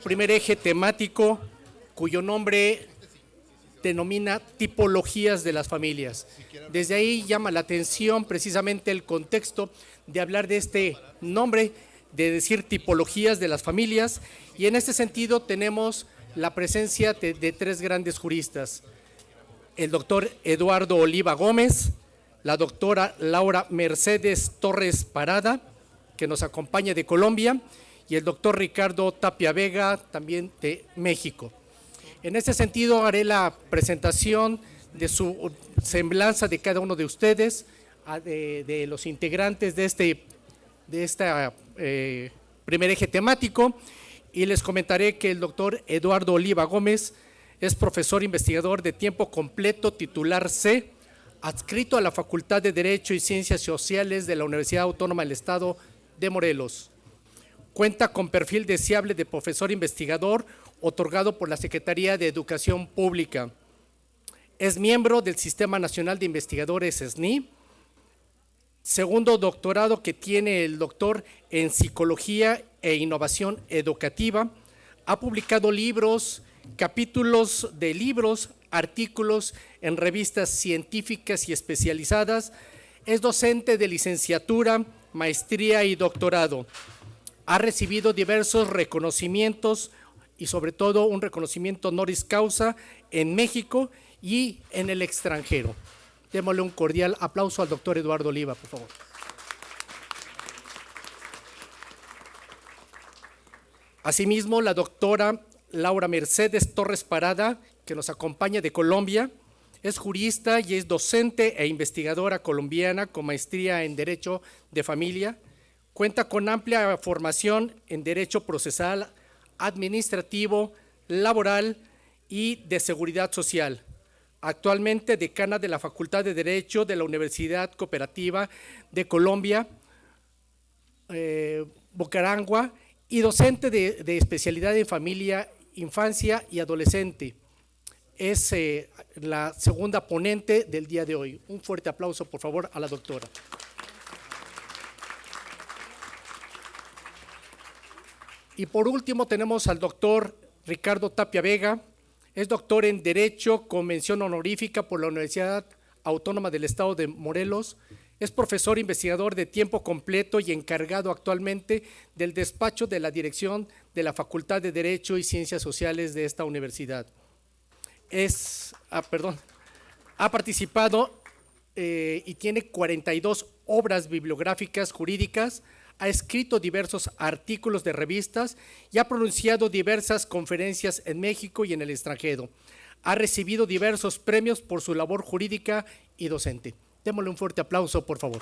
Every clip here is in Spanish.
Primer eje temático cuyo nombre denomina tipologías de las familias. Desde ahí llama la atención precisamente el contexto de hablar de este nombre, de decir tipologías de las familias, y en este sentido tenemos la presencia de tres grandes juristas: el doctor Eduardo Oliva Gómez, la doctora Laura Mercedes Torres Parada, que nos acompaña de Colombia, y el doctor Ricardo Tapia Vega, también de México. En este sentido, haré la presentación de su semblanza de cada uno de ustedes, de los integrantes de este primer eje temático, y les comentaré que el doctor Eduardo Oliva Gómez es profesor investigador de tiempo completo, titular C, adscrito a la Facultad de Derecho y Ciencias Sociales de la Universidad Autónoma del Estado de Morelos. Cuenta con perfil deseable de profesor investigador otorgado por la Secretaría de Educación Pública. Es miembro del Sistema Nacional de Investigadores SNI. Segundo doctorado que tiene el doctor en Psicología e Innovación Educativa. Ha publicado libros, capítulos de libros, artículos en revistas científicas y especializadas. Es docente de licenciatura, maestría y doctorado. Ha recibido diversos reconocimientos y sobre todo un reconocimiento honoris causa en México y en el extranjero. Démosle un cordial aplauso al doctor Eduardo Oliva, por favor. Asimismo, la doctora Laura Mercedes Torres Parada, que nos acompaña de Colombia, es jurista y es docente e investigadora colombiana con maestría en Derecho de Familia. Cuenta con amplia formación en Derecho Procesal, Administrativo, Laboral y de Seguridad Social. Actualmente decana de la Facultad de Derecho de la Universidad Cooperativa de Colombia, Bucaramanga, y docente de especialidad en familia, infancia y adolescente. Es la segunda ponente del día de hoy. Un fuerte aplauso, por favor, a la doctora. Y por último tenemos al doctor Ricardo Tapia Vega. Es doctor en Derecho con mención honorífica por la Universidad Autónoma del Estado de Morelos. Es profesor investigador de tiempo completo y encargado actualmente del despacho de la dirección de la Facultad de Derecho y Ciencias Sociales de esta universidad. Ha participado y tiene 42 obras bibliográficas jurídicas. Ha escrito diversos artículos de revistas y ha pronunciado diversas conferencias en México y en el extranjero. Ha recibido diversos premios por su labor jurídica y docente. Démosle un fuerte aplauso, por favor.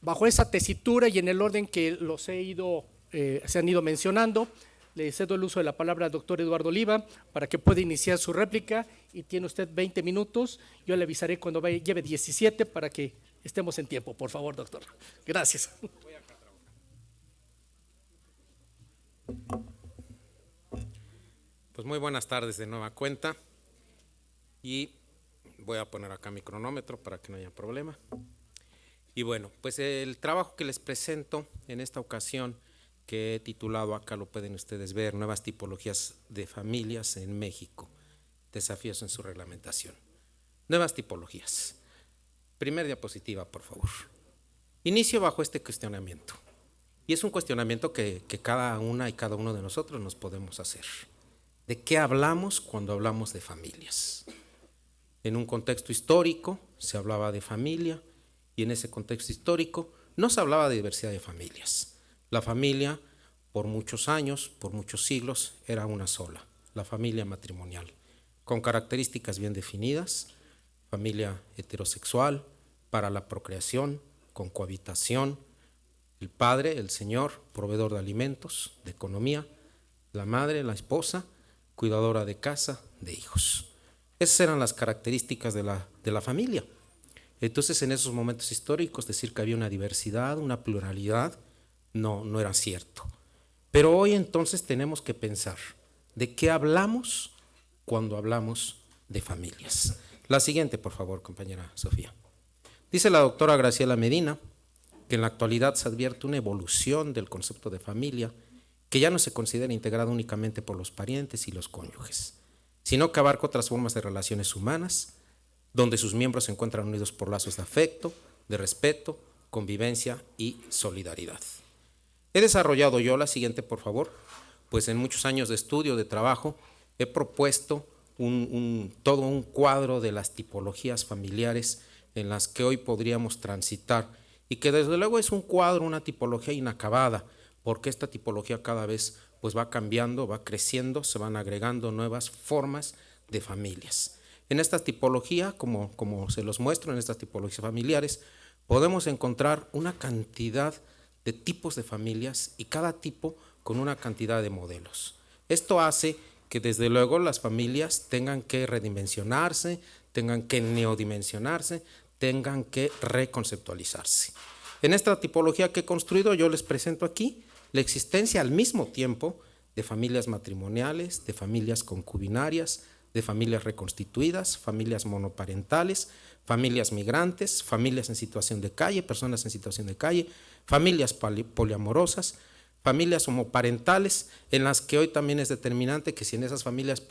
Bajo esa tesitura y en el orden que se han ido mencionando, le cedo el uso de la palabra al doctor Eduardo Oliva para que pueda iniciar su réplica, y tiene usted 20 minutos. Yo le avisaré cuando lleve 17 para que estemos en tiempo. Por favor, doctor. Gracias. Pues muy buenas tardes de nueva cuenta, y voy a poner acá mi cronómetro para que no haya problema. Y bueno, pues el trabajo que les presento en esta ocasión, que he titulado, acá lo pueden ustedes ver, Nuevas tipologías de familias en México, desafíos en su reglamentación. Nuevas tipologías. Primer diapositiva, por favor. Inicio bajo este cuestionamiento, y es un cuestionamiento que cada una y cada uno de nosotros nos podemos hacer. ¿De qué hablamos cuando hablamos de familias? En un contexto histórico se hablaba de familia, y en ese contexto histórico no se hablaba de diversidad de familias. La familia, por muchos años, por muchos siglos, era una sola, la familia matrimonial, con características bien definidas: familia heterosexual, para la procreación, con cohabitación, el padre, el señor, proveedor de alimentos, de economía, la madre, la esposa, cuidadora de casa, de hijos. Esas eran las características de la familia. Entonces, en esos momentos históricos, decir que había una diversidad, una pluralidad, no era cierto. Pero hoy entonces tenemos que pensar, ¿de qué hablamos cuando hablamos de familias? La siguiente, por favor, compañera Sofía. Dice la doctora Graciela Medina, que en la actualidad se advierte una evolución del concepto de familia, que ya no se considera integrado únicamente por los parientes y los cónyuges, sino que abarca otras formas de relaciones humanas, donde sus miembros se encuentran unidos por lazos de afecto, de respeto, convivencia y solidaridad. He desarrollado yo, la siguiente por favor, pues en muchos años de estudio, de trabajo, he propuesto todo un cuadro de las tipologías familiares en las que hoy podríamos transitar, y que desde luego es un cuadro, una tipología inacabada, porque esta tipología cada vez pues va cambiando, va creciendo, se van agregando nuevas formas de familias. En esta tipología, como se los muestro en estas tipologías familiares, podemos encontrar una cantidad de tipos de familias y cada tipo con una cantidad de modelos. Esto hace que desde luego las familias tengan que redimensionarse, tengan que neodimensionarse, tengan que reconceptualizarse. En esta tipología que he construido yo les presento aquí la existencia al mismo tiempo de familias matrimoniales, de familias concubinarias, de familias reconstituidas, familias monoparentales, familias migrantes, familias en situación de calle, personas en situación de calle, familias poliamorosas, familias homoparentales, en las que hoy también es determinante que si en esas familias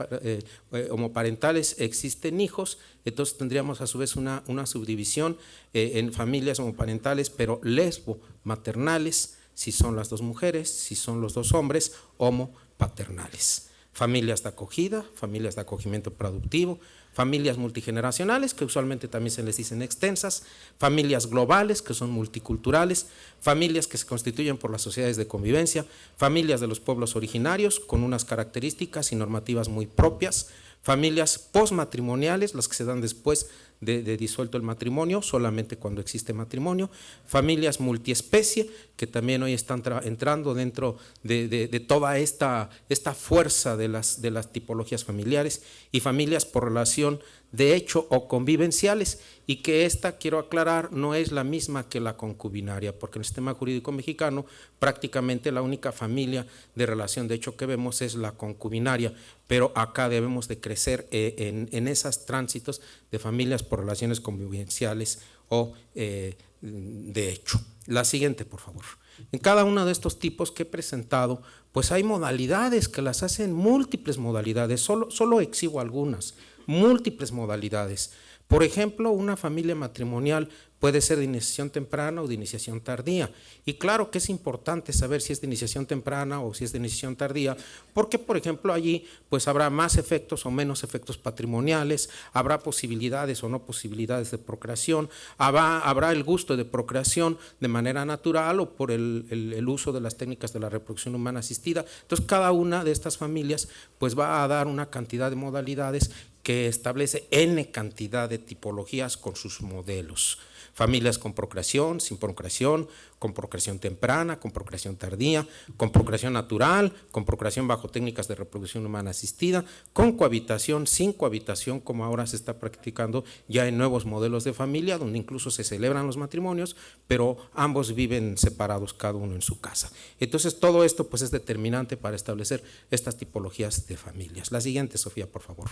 homoparentales existen hijos, entonces tendríamos a su vez una subdivisión en familias homoparentales, pero lesbo-maternales, si son las dos mujeres, si son los dos hombres, homopaternales. Familias de acogida, familias de acogimiento productivo, familias multigeneracionales, que usualmente también se les dicen extensas, familias globales, que son multiculturales, familias que se constituyen por las sociedades de convivencia, familias de los pueblos originarios con unas características y normativas muy propias, familias postmatrimoniales, las que se dan después de disuelto el matrimonio, solamente cuando existe matrimonio, familias multiespecie, que también hoy están entrando dentro de toda esta fuerza de las tipologías familiares, y familias por relación de hecho o convivenciales, y que esta, quiero aclarar, no es la misma que la concubinaria, porque en el sistema jurídico mexicano prácticamente la única familia de relación de hecho que vemos es la concubinaria, pero acá debemos de crecer en esos tránsitos de familias por relaciones convivenciales o de hecho. La siguiente, por favor. En cada uno de estos tipos que he presentado, pues hay modalidades que las hacen múltiples modalidades, solo exhibo algunas, múltiples modalidades. Por ejemplo, una familia matrimonial puede ser de iniciación temprana o de iniciación tardía. Y claro que es importante saber si es de iniciación temprana o si es de iniciación tardía, porque por ejemplo allí pues habrá más efectos o menos efectos patrimoniales, habrá posibilidades o no posibilidades de procreación, habrá el gusto de procreación de manera natural o por el uso de las técnicas de la reproducción humana asistida. Entonces cada una de estas familias pues va a dar una cantidad de modalidades que establece N cantidad de tipologías con sus modelos. Familias con procreación, sin procreación, con procreación temprana, con procreación tardía, con procreación natural, con procreación bajo técnicas de reproducción humana asistida, con cohabitación, sin cohabitación, como ahora se está practicando ya en nuevos modelos de familia, donde incluso se celebran los matrimonios, pero ambos viven separados, cada uno en su casa. Entonces todo esto pues es determinante para establecer estas tipologías de familias. La siguiente, Sofía, por favor.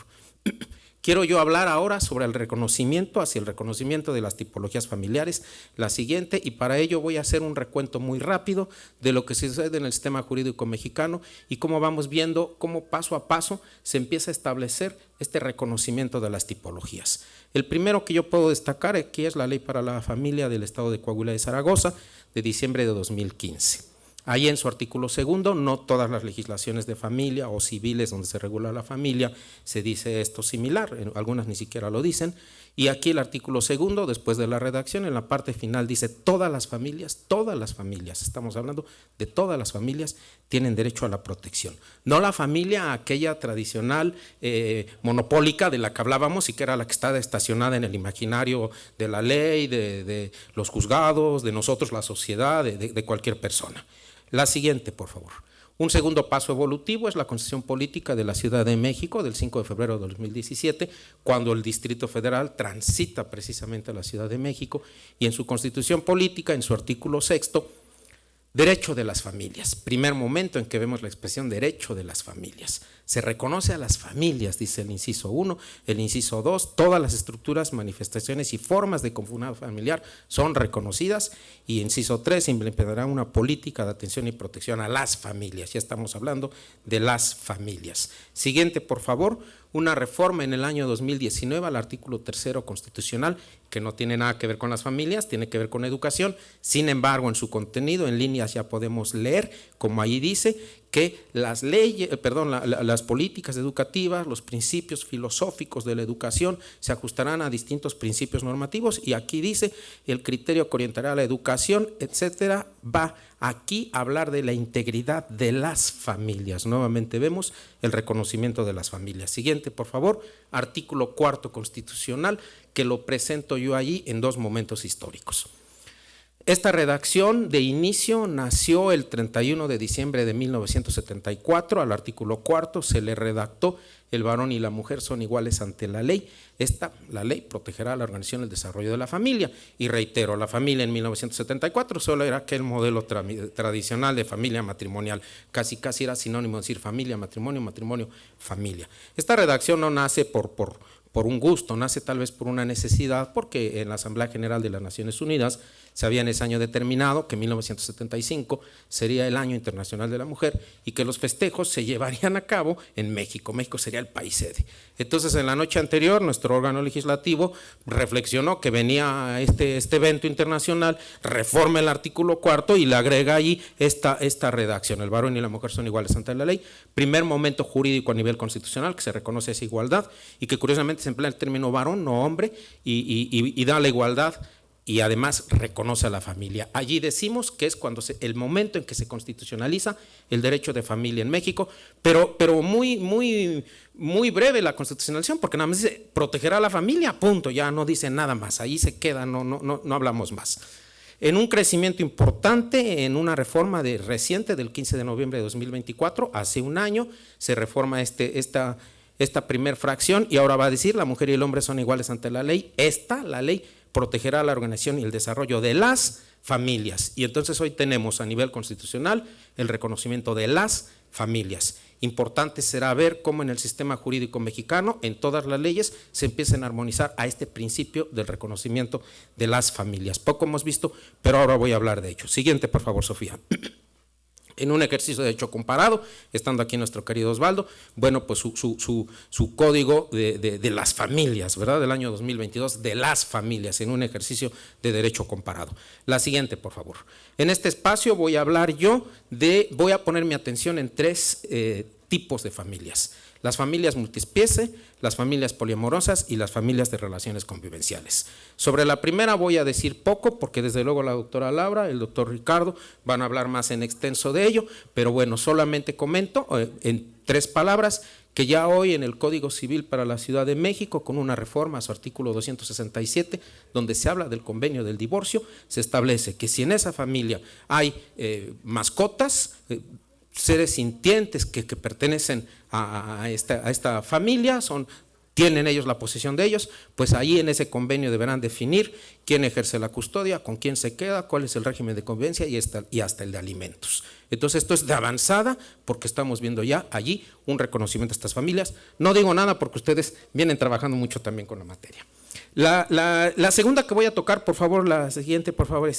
Quiero yo hablar ahora sobre el reconocimiento, hacia el reconocimiento de las tipologías familiares, la siguiente, y para ello voy a hacer un recuento muy rápido de lo que sucede en el sistema jurídico mexicano y cómo vamos viendo cómo paso a paso se empieza a establecer este reconocimiento de las tipologías. El primero que yo puedo destacar aquí es la Ley para la Familia del Estado de Coahuila de Zaragoza, de diciembre de 2015. Ahí en su artículo segundo, no todas las legislaciones de familia o civiles donde se regula la familia se dice esto similar, algunas ni siquiera lo dicen, y aquí el artículo segundo, después de la redacción, en la parte final dice todas las familias, estamos hablando de todas las familias, tienen derecho a la protección. No la familia aquella tradicional monopólica de la que hablábamos y que era la que está estacionada en el imaginario de la ley, de los juzgados, de nosotros, la sociedad, de cualquier persona. La siguiente, por favor. Un segundo paso evolutivo es la Constitución Política de la Ciudad de México del 5 de febrero de 2017, cuando el Distrito Federal transita precisamente a la Ciudad de México y en su Constitución Política, en su artículo sexto, derecho de las familias. Primer momento en que vemos la expresión derecho de las familias. Se reconoce a las familias, dice el inciso 1, el inciso 2, todas las estructuras, manifestaciones y formas de conformidad familiar son reconocidas, y inciso 3, se implementará una política de atención y protección a las familias. Ya estamos hablando de las familias. Siguiente, por favor. Una reforma en el año 2019 al artículo 3º constitucional, que no tiene nada que ver con las familias, tiene que ver con educación. Sin embargo, en su contenido, en líneas, ya podemos leer, como ahí dice, que las leyes, las políticas educativas, los principios filosóficos de la educación se ajustarán a distintos principios normativos, y aquí dice el criterio que orientará la educación, etcétera, va aquí a hablar de la integridad de las familias. Nuevamente vemos el reconocimiento de las familias. Siguiente, por favor, artículo 4º constitucional, que lo presento yo allí en dos momentos históricos. Esta redacción de inicio nació el 31 de diciembre de 1974, al artículo 4º se le redactó: el varón y la mujer son iguales ante la ley. La ley protegerá la organización y el desarrollo de la familia. Y reitero, la familia en 1974 solo era aquel modelo tradicional de familia matrimonial, casi era sinónimo de decir familia, matrimonio, matrimonio, familia. Esta redacción no nace por un gusto, nace tal vez por una necesidad, porque en la Asamblea General de las Naciones Unidas se había en ese año determinado que 1975 sería el Año Internacional de la Mujer, y que los festejos se llevarían a cabo en México. México sería el país sede. Entonces, en la noche anterior, nuestro órgano legislativo reflexionó que venía este evento internacional, reforma el artículo 4º y le agrega ahí esta redacción: el varón y la mujer son iguales ante la ley. Primer momento jurídico a nivel constitucional que se reconoce esa igualdad, y que curiosamente se emplea el término varón, no hombre, y da la igualdad, y además reconoce a la familia. Allí decimos que es cuando el momento en que se constitucionaliza el derecho de familia en México, pero muy breve la constitucionalización, porque nada más dice protegerá a la familia, punto, ya no dice nada más, ahí se queda, no hablamos más. En un crecimiento importante, en una reforma reciente del 15 de noviembre de 2024, hace un año, se reforma esta primer fracción, y ahora va a decir: la mujer y el hombre son iguales ante la ley. La ley protegerá la organización y el desarrollo de las familias. Y entonces hoy tenemos a nivel constitucional el reconocimiento de las familias. Importante será ver cómo en el sistema jurídico mexicano, en todas las leyes, se empiecen a armonizar a este principio del reconocimiento de las familias. Poco hemos visto, pero ahora voy a hablar de ello. Siguiente, por favor, Sofía. En un ejercicio de hecho comparado, estando aquí nuestro querido Osvaldo, bueno, pues su código de las familias, ¿verdad?, del año 2022, de las familias, en un ejercicio de derecho comparado. La siguiente, por favor. En este espacio voy a hablar voy a poner mi atención en tres tipos de familias: las familias multiespecie, las familias poliamorosas y las familias de relaciones convivenciales. Sobre la primera voy a decir poco, porque desde luego la doctora Laura, el doctor Ricardo van a hablar más en extenso de ello, pero bueno, solamente comento en 3 palabras que ya hoy en el Código Civil para la Ciudad de México, con una reforma a su artículo 267, donde se habla del convenio del divorcio, se establece que si en esa familia hay mascotas, seres sintientes que pertenecen a esta familia, tienen ellos la posesión de ellos, pues ahí en ese convenio deberán definir quién ejerce la custodia, con quién se queda, cuál es el régimen de convivencia y hasta el de alimentos. Entonces esto es de avanzada, porque estamos viendo ya allí un reconocimiento a estas familias. No digo nada porque ustedes vienen trabajando mucho también con la materia. La segunda que voy a tocar, por favor, la siguiente, por favor,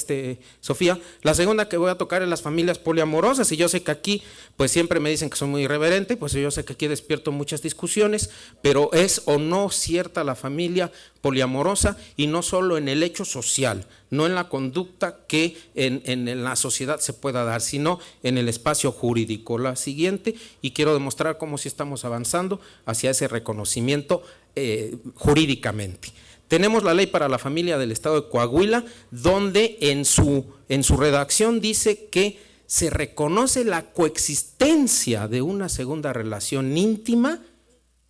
Sofía. La segunda que voy a tocar es las familias poliamorosas, y yo sé que aquí pues siempre me dicen que soy muy irreverente, pues yo sé que aquí despierto muchas discusiones, pero ¿es o no cierta la familia poliamorosa? Y no solo en el hecho social, no en la conducta que en la sociedad se pueda dar, sino en el espacio jurídico. La siguiente, y quiero demostrar cómo sí estamos avanzando hacia ese reconocimiento jurídicamente. Tenemos la ley para la familia del estado de Coahuila, donde en su redacción dice que se reconoce la coexistencia de una segunda relación íntima,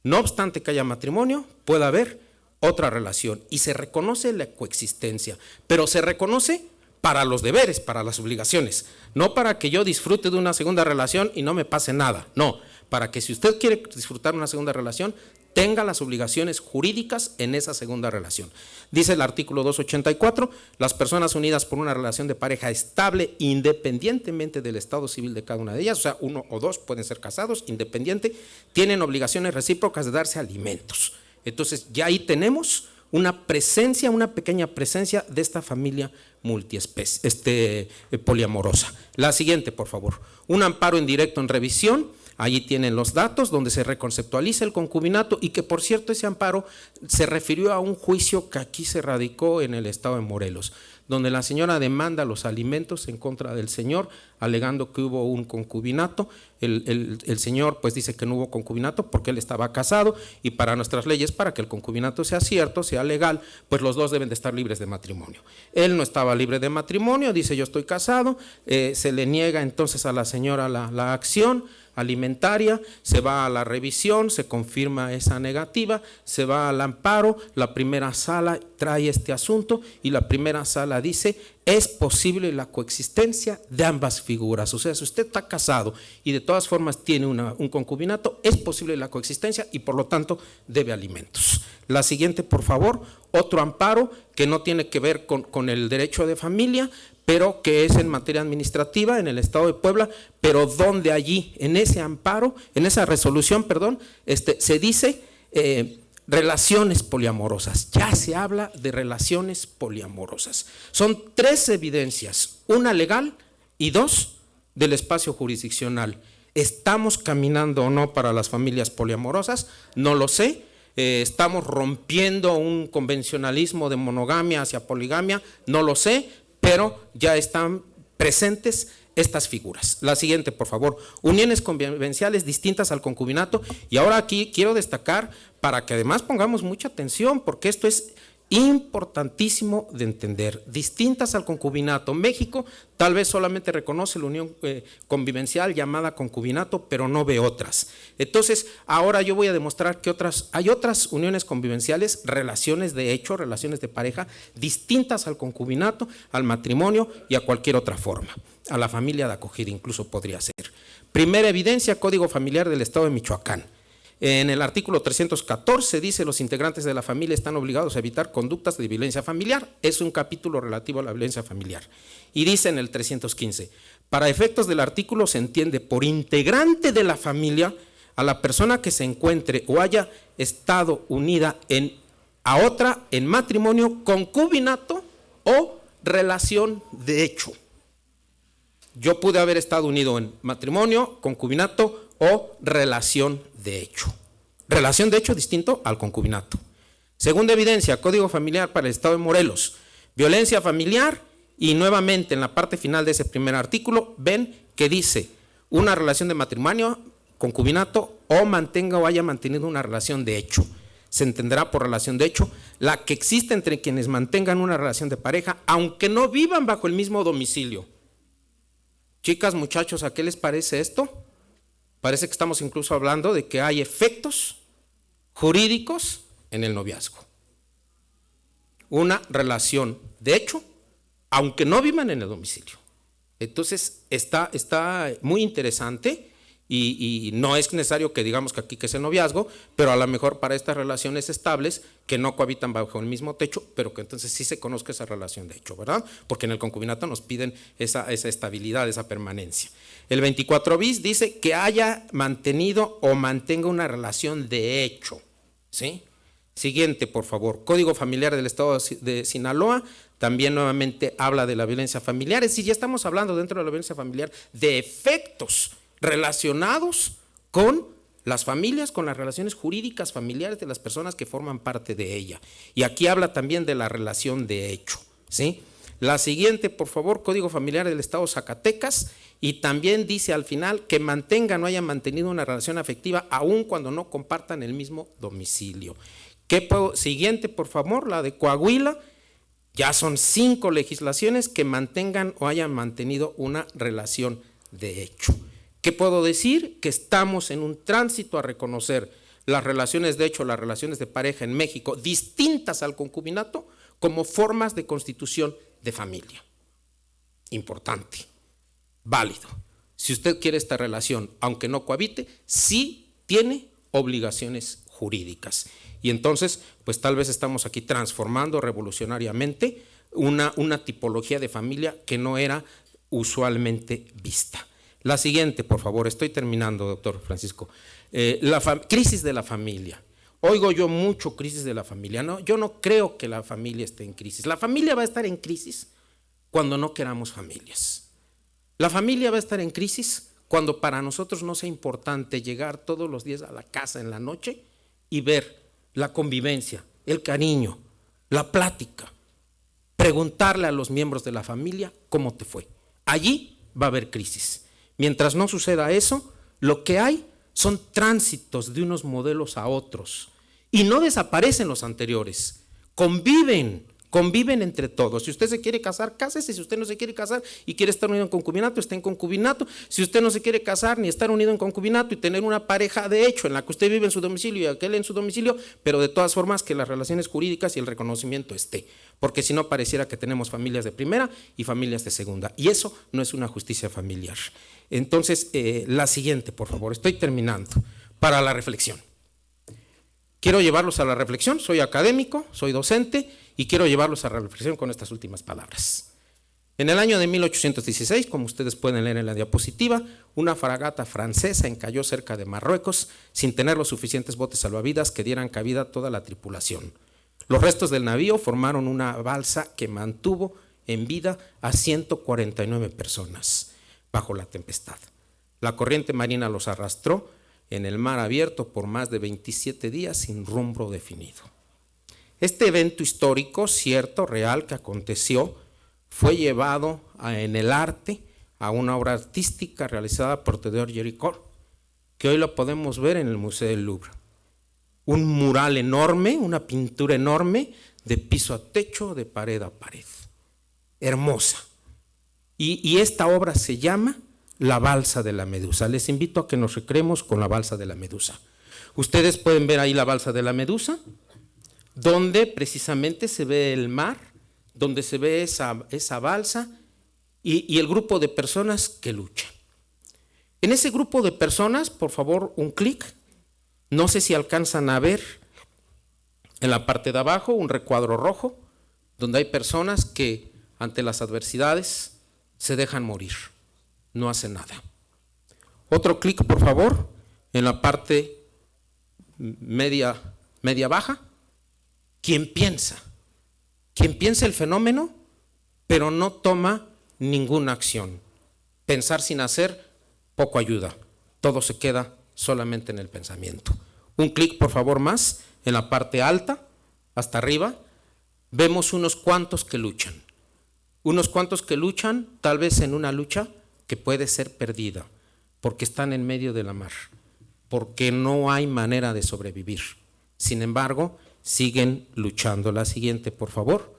no obstante que haya matrimonio, puede haber otra relación, y se reconoce la coexistencia, pero se reconoce para los deberes, para las obligaciones, no para que yo disfrute de una segunda relación y no me pase nada, no, para que si usted quiere disfrutar una segunda relación, tenga las obligaciones jurídicas en esa segunda relación. Dice el artículo 284, las personas unidas por una relación de pareja estable independientemente del estado civil de cada una de ellas, o sea, uno o dos pueden ser casados, independiente, tienen obligaciones recíprocas de darse alimentos. Entonces ya ahí tenemos una presencia, una pequeña presencia de esta familia poliamorosa. La siguiente, por favor. Un amparo indirecto en revisión. Allí tienen los datos donde se reconceptualiza el concubinato y que, por cierto, ese amparo se refirió a un juicio que aquí se radicó en el estado de Morelos, donde la señora demanda los alimentos en contra del señor, alegando que hubo un concubinato. El señor pues dice que no hubo concubinato porque él estaba casado, y para nuestras leyes, para que el concubinato sea cierto, sea legal, pues los dos deben de estar libres de matrimonio. Él no estaba libre de matrimonio, dice yo estoy casado, se le niega entonces a la señora la acción alimentaria, se va a la revisión, se confirma esa negativa, se va al amparo, la primera sala trae este asunto y la primera sala dice: es posible la coexistencia de ambas figuras. O sea, si usted está casado y de todas formas tiene un concubinato, es posible la coexistencia y por lo tanto debe alimentos. La siguiente, por favor. Otro amparo que no tiene que ver con el derecho de familia, pero que es en materia administrativa en el estado de Puebla, pero donde allí en ese amparo, en esa resolución, perdón, se dice relaciones poliamorosas. Ya se habla de relaciones poliamorosas. Son 3 evidencias, una legal y 2 del espacio jurisdiccional. ¿Estamos caminando o no para las familias poliamorosas? No lo sé. ¿Estamos rompiendo un convencionalismo de monogamia hacia poligamia? No lo sé, pero ya están presentes estas figuras. La siguiente, por favor. Uniones convivenciales distintas al concubinato. Y ahora aquí quiero destacar, para que además pongamos mucha atención, porque esto es importantísimo de entender. Distintas al concubinato. México tal vez solamente reconoce la unión convivencial llamada concubinato, pero no ve otras. Entonces, ahora yo voy a demostrar que hay otras uniones convivenciales, relaciones de hecho, relaciones de pareja, distintas al concubinato, al matrimonio y a cualquier otra forma. A la familia de acogida incluso podría ser. Primera evidencia, Código Familiar del Estado de Michoacán. En el artículo 314 dice: los integrantes de la familia están obligados a evitar conductas de violencia familiar. Es un capítulo relativo a la violencia familiar. Y dice en el 315: para efectos del artículo se entiende por integrante de la familia a la persona que se encuentre o haya estado unida a otra en matrimonio, concubinato o relación de hecho. Yo pude haber estado unido en matrimonio, concubinato o relación de hecho. Relación de hecho distinto al concubinato. Segunda evidencia, Código Familiar para el Estado de Morelos. Violencia familiar, y nuevamente en la parte final de ese primer artículo ven que dice una relación de matrimonio, concubinato o mantenga o haya mantenido una relación de hecho. Se entenderá por relación de hecho la que existe entre quienes mantengan una relación de pareja aunque no vivan bajo el mismo domicilio. Chicas, muchachos, ¿a qué les parece esto? Parece que estamos incluso hablando de que hay efectos jurídicos en el noviazgo. Una relación de hecho, aunque no vivan en el domicilio. Entonces está muy interesante y no es necesario que digamos que aquí que es el noviazgo, pero a lo mejor para estas relaciones estables que no cohabitan bajo el mismo techo, pero que entonces sí se conozca esa relación de hecho, ¿verdad? Porque en el concubinato nos piden esa estabilidad, esa permanencia. El 24 bis dice que haya mantenido o mantenga una relación de hecho, ¿sí? Siguiente, por favor. Código Familiar del Estado de Sinaloa también nuevamente habla de la violencia familiar. Es decir, ya estamos hablando dentro de la violencia familiar de efectos relacionados con las familias, con las relaciones jurídicas familiares de las personas que forman parte de ella. Y aquí habla también de la relación de hecho, ¿sí? La siguiente, por favor, Código Familiar del Estado de Zacatecas, y también dice al final que mantengan o hayan mantenido una relación afectiva aun cuando no compartan el mismo domicilio. Siguiente, por favor, la de Coahuila. Ya son 5 legislaciones que mantengan o hayan mantenido una relación de hecho. ¿Qué puedo decir? Que estamos en un tránsito a reconocer las relaciones de hecho, las relaciones de pareja en México, distintas al concubinato, como formas de constitución de familia. Importante, válido. Si usted quiere esta relación, aunque no cohabite, sí tiene obligaciones jurídicas. Y entonces, pues tal vez estamos aquí transformando revolucionariamente una tipología de familia que no era usualmente vista. La siguiente, por favor, estoy terminando, doctor Francisco. Crisis de la familia. Oigo yo mucho crisis de la familia. No, yo no creo que la familia esté en crisis. La familia va a estar en crisis cuando no queramos familias. La familia va a estar en crisis cuando para nosotros no sea importante llegar todos los días a la casa en la noche y ver la convivencia, el cariño, la plática, preguntarle a los miembros de la familia cómo te fue. Allí va a haber crisis. Mientras no suceda eso, lo que hay son tránsitos de unos modelos a otros y no desaparecen los anteriores, conviven entre todos. Si usted se quiere casar, cásese. Si usted no se quiere casar y quiere estar unido en concubinato, esté en concubinato. Si usted no se quiere casar ni estar unido en concubinato y tener una pareja de hecho en la que usted vive en su domicilio y aquel en su domicilio, pero de todas formas que las relaciones jurídicas y el reconocimiento esté, porque si no pareciera que tenemos familias de primera y familias de segunda, y eso no es una justicia familiar. Entonces, la siguiente, por favor, estoy terminando, para la reflexión. Quiero llevarlos a la reflexión, soy académico, soy docente y quiero llevarlos a la reflexión con estas últimas palabras. En el año de 1816, como ustedes pueden leer en la diapositiva, una fragata francesa encalló cerca de Marruecos sin tener los suficientes botes salvavidas que dieran cabida a toda la tripulación. Los restos del navío formaron una balsa que mantuvo en vida a 149 personas bajo la tempestad. La corriente marina los arrastró en el mar abierto por más de 27 días sin rumbo definido. Este evento histórico, cierto, real, que aconteció, fue llevado en el arte a una obra artística realizada por Theodore Géricault, que hoy lo podemos ver en el Museo del Louvre. Un mural enorme, una pintura enorme, de piso a techo, de pared a pared. Hermosa. Y esta obra se llama La balsa de la Medusa. Les invito a que nos recreemos con la balsa de la Medusa. Ustedes pueden ver ahí la balsa de la Medusa, donde precisamente se ve el mar, donde se ve esa balsa y el grupo de personas que luchan. En ese grupo de personas, por favor, un clic. No sé si alcanzan a ver en la parte de abajo un recuadro rojo, donde hay personas que ante las adversidades se dejan morir, no hacen nada. Otro clic, por favor, en la parte media baja. ¿Quién piensa el fenómeno, pero no toma ninguna acción? Pensar sin hacer poco ayuda, todo se queda solamente en el pensamiento. Un clic, por favor, más, en la parte alta, hasta arriba, vemos unos cuantos que luchan. Unos cuantos que luchan, tal vez en una lucha que puede ser perdida, porque están en medio de la mar, porque no hay manera de sobrevivir. Sin embargo, siguen luchando. La siguiente, por favor.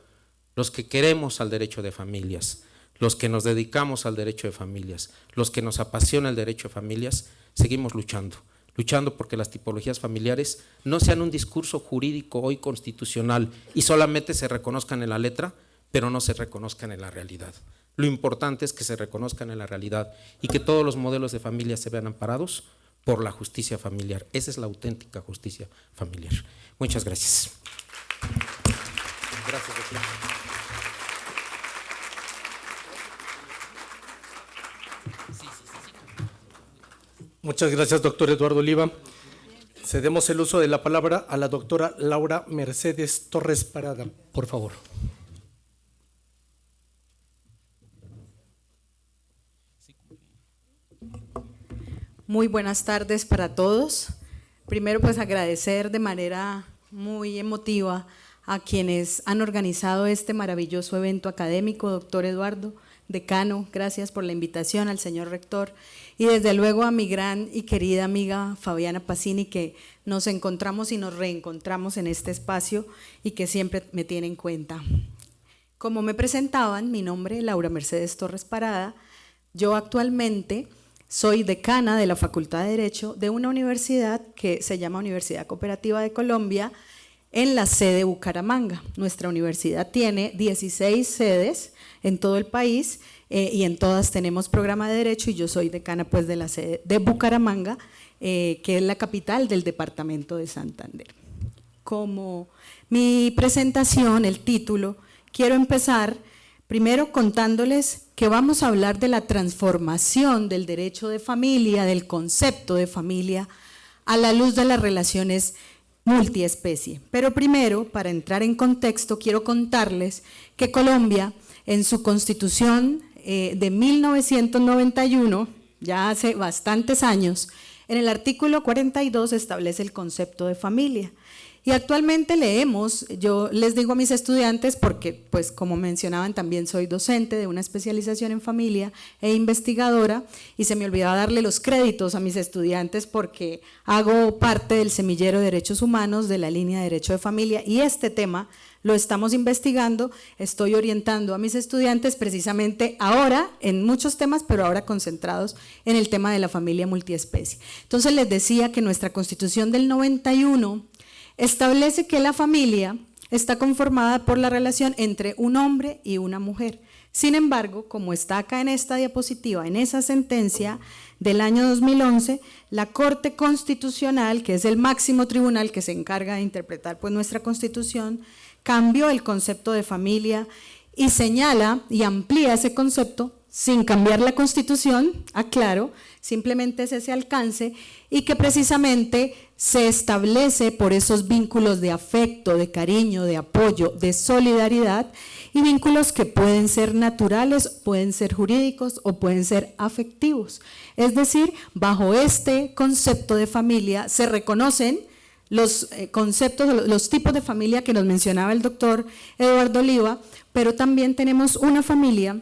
Los que queremos al derecho de familias, los que nos dedicamos al derecho de familias, los que nos apasiona el derecho de familias, seguimos luchando porque las tipologías familiares no sean un discurso jurídico hoy constitucional y solamente se reconozcan en la letra, pero no se reconozcan en la realidad. Lo importante es que se reconozcan en la realidad y que todos los modelos de familia se vean amparados por la justicia familiar. Esa es la auténtica justicia familiar. Muchas gracias. Gracias, doctor. Muchas gracias, doctor Eduardo Oliva. Cedemos el uso de la palabra a la doctora Laura Mercedes Torres Parada, por favor. Muy buenas tardes para todos. Primero, pues agradecer de manera muy emotiva a quienes han organizado este maravilloso evento académico, doctor Eduardo, decano, gracias por la invitación, al señor rector, y desde luego a mi gran y querida amiga Fabiana Pacini, que nos encontramos y nos reencontramos en este espacio y que siempre me tiene en cuenta. Como me presentaban, mi nombre es Laura Mercedes Torres Parada. Yo actualmente soy decana de la Facultad de Derecho de una universidad que se llama Universidad Cooperativa de Colombia, en la sede Bucaramanga. Nuestra universidad tiene 16 sedes en todo el país y en todas tenemos programa de Derecho, y yo soy decana pues de la sede de Bucaramanga, que es la capital del departamento de Santander. Como mi presentación, el título, quiero empezar primero contándoles que vamos a hablar de la transformación del derecho de familia, del concepto de familia, a la luz de las relaciones multiespecie. Pero primero, para entrar en contexto, quiero contarles que Colombia, en su Constitución de 1991, ya hace bastantes años, en el artículo 42 establece el concepto de familia. Y actualmente leemos, yo les digo a mis estudiantes, porque pues como mencionaban también soy docente de una especialización en familia e investigadora, y se me olvidaba darle los créditos a mis estudiantes porque hago parte del semillero de derechos humanos de la línea de derecho de familia, y este tema lo estamos investigando, estoy orientando a mis estudiantes precisamente ahora en muchos temas, pero ahora concentrados en el tema de la familia multiespecie. Entonces les decía que nuestra Constitución del 91 establece que la familia está conformada por la relación entre un hombre y una mujer. Sin embargo, como está acá en esta diapositiva, en esa sentencia del año 2011, la Corte Constitucional, que es el máximo tribunal que se encarga de interpretar pues nuestra Constitución, cambió el concepto de familia y señala y amplía ese concepto sin cambiar la Constitución, aclaro, simplemente es ese alcance, y que precisamente se establece por esos vínculos de afecto, de cariño, de apoyo, de solidaridad, y vínculos que pueden ser naturales, pueden ser jurídicos o pueden ser afectivos. Es decir, bajo este concepto de familia se reconocen los conceptos, los tipos de familia que nos mencionaba el doctor Eduardo Oliva, pero también tenemos una familia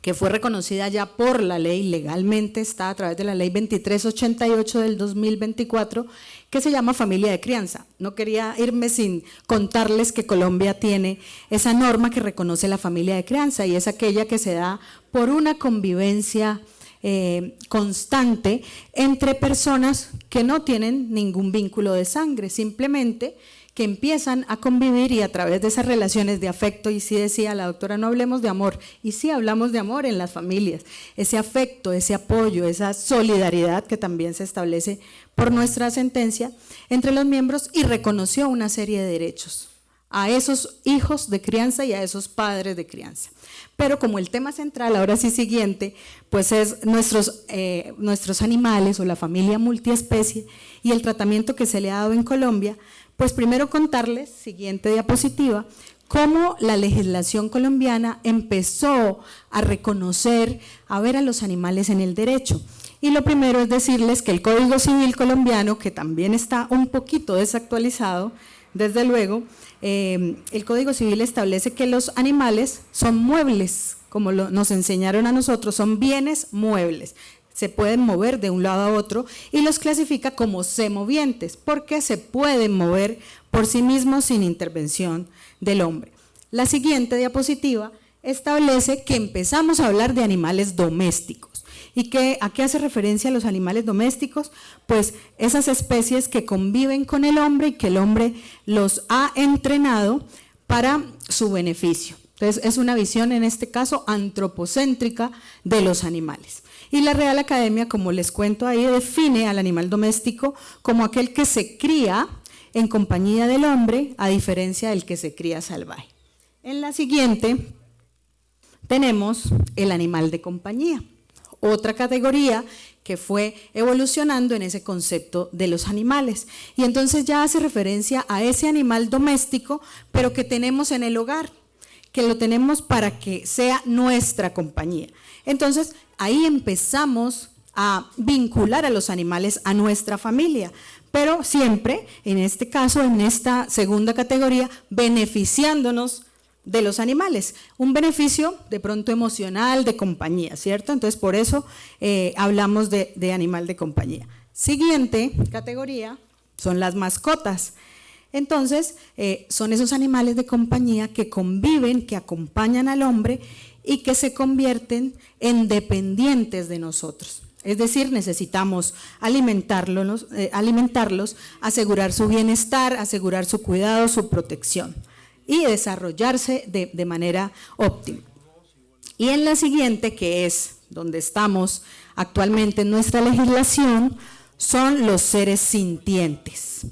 que fue reconocida ya por la ley, legalmente está a través de la ley 2388 del 2024, que se llama familia de crianza. No quería irme sin contarles que Colombia tiene esa norma que reconoce la familia de crianza, y es aquella que se da por una convivencia constante entre personas que no tienen ningún vínculo de sangre, simplemente que empiezan a convivir, y a través de esas relaciones de afecto, y sí decía la doctora, no hablemos de amor, y sí hablamos de amor en las familias, ese afecto, ese apoyo, esa solidaridad que también se establece por nuestra sentencia entre los miembros, y reconoció una serie de derechos a esos hijos de crianza y a esos padres de crianza. Pero como el tema central, ahora sí siguiente, pues es nuestros animales o la familia multiespecie y el tratamiento que se le ha dado en Colombia, pues primero contarles, siguiente diapositiva, cómo la legislación colombiana empezó a reconocer, a ver a los animales en el derecho. Y lo primero es decirles que el Código Civil colombiano, que también está un poquito desactualizado, desde luego, el Código Civil establece que los animales son muebles, como nos enseñaron a nosotros, son bienes muebles. Se pueden mover de un lado a otro, y los clasifica como semovientes, porque se pueden mover por sí mismos sin intervención del hombre. La siguiente diapositiva establece que empezamos a hablar de animales domésticos. ¿Y a qué hace referencia los animales domésticos? Pues esas especies que conviven con el hombre y que el hombre los ha entrenado para su beneficio. Entonces es una visión, en este caso, antropocéntrica de los animales. Y la Real Academia, como les cuento ahí, define al animal doméstico como aquel que se cría en compañía del hombre, a diferencia del que se cría salvaje. En la siguiente tenemos el animal de compañía, otra categoría que fue evolucionando en ese concepto de los animales. Y entonces ya hace referencia a ese animal doméstico, pero que tenemos en el hogar, que lo tenemos para que sea nuestra compañía. Entonces, ahí empezamos a vincular a los animales a nuestra familia, pero siempre, en este caso, en esta segunda categoría, beneficiándonos de los animales, un beneficio de pronto emocional, de compañía, ¿cierto? Entonces, por eso hablamos de animal de compañía. Siguiente categoría son las mascotas. Entonces, son esos animales de compañía que conviven, que acompañan al hombre y que se convierten en dependientes de nosotros. Es decir, necesitamos alimentarlos, asegurar su bienestar, asegurar su cuidado, su protección y desarrollarse de manera óptima. Y en la siguiente, que es donde estamos actualmente en nuestra legislación, son los seres sintientes.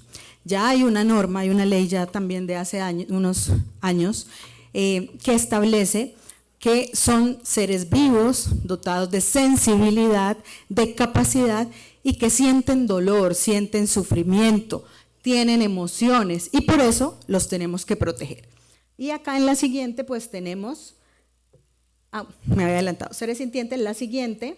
Ya hay una norma, hay una ley ya también de hace unos años que establece que son seres vivos, dotados de sensibilidad, de capacidad y que sienten dolor, sienten sufrimiento, tienen emociones y por eso los tenemos que proteger. Y acá en la siguiente pues tenemos, me había adelantado, seres sintientes, la siguiente,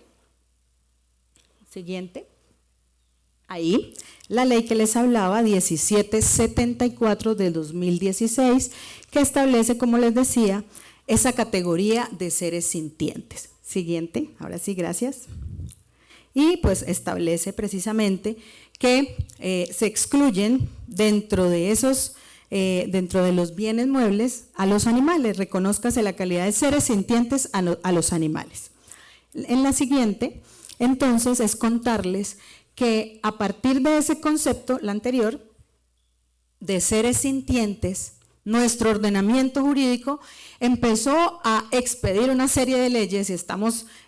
ahí, la ley que les hablaba, 1774 de 2016, que establece, como les decía, esa categoría de seres sintientes. Siguiente, ahora sí, gracias. Y pues establece precisamente que se excluyen dentro de los bienes muebles a los animales, reconózcase la calidad de seres sintientes a los animales. En la siguiente, entonces, es contarles que a partir de ese concepto, la anterior, de seres sintientes, nuestro ordenamiento jurídico empezó a expedir una serie de leyes y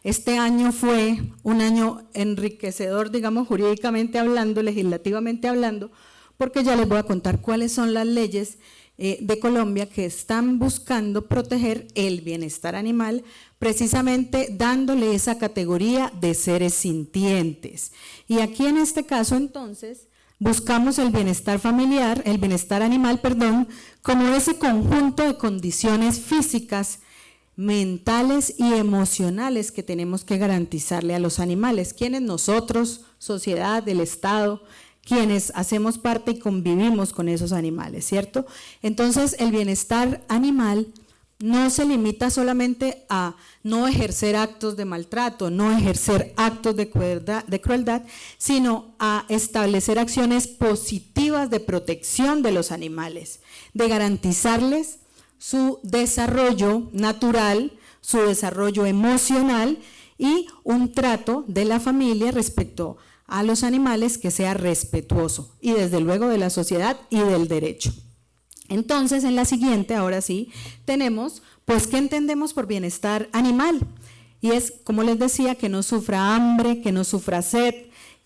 este año fue un año enriquecedor, digamos, jurídicamente hablando, legislativamente hablando, porque ya les voy a contar cuáles son las leyes de Colombia que están buscando proteger el bienestar animal, precisamente dándole esa categoría de seres sintientes. Y aquí en este caso entonces buscamos el bienestar familiar, el bienestar animal, perdón, como ese conjunto de condiciones físicas, mentales y emocionales que tenemos que garantizarle a los animales, quienes nosotros, sociedad, el Estado, quienes hacemos parte y convivimos con esos animales, ¿cierto? Entonces, el bienestar animal no se limita solamente a no ejercer actos de maltrato, no ejercer actos de crueldad, sino a establecer acciones positivas de protección de los animales, de garantizarles su desarrollo natural, su desarrollo emocional y un trato de la familia respecto a los animales que sea respetuoso y desde luego de la sociedad y del derecho. Entonces, en la siguiente, ahora sí, tenemos, pues, ¿qué entendemos por bienestar animal? Y es, como les decía, que no sufra hambre, que no sufra sed,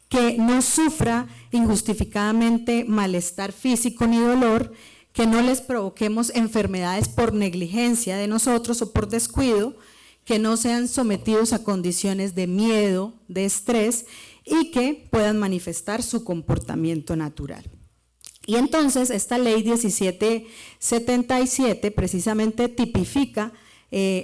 que no sufra injustificadamente malestar físico ni dolor, que no les provoquemos enfermedades por negligencia de nosotros o por descuido, que no sean sometidos a condiciones de miedo, de estrés y que puedan manifestar su comportamiento natural. Y entonces esta ley 1777 precisamente tipifica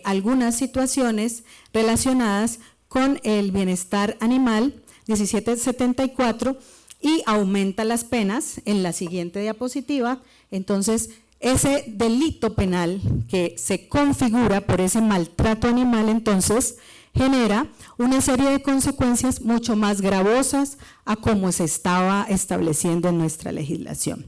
algunas situaciones relacionadas con el bienestar animal, 1774, y aumenta las penas en la siguiente diapositiva. Entonces, ese delito penal que se configura por ese maltrato animal, entonces, genera una serie de consecuencias mucho más gravosas a como se estaba estableciendo en nuestra legislación.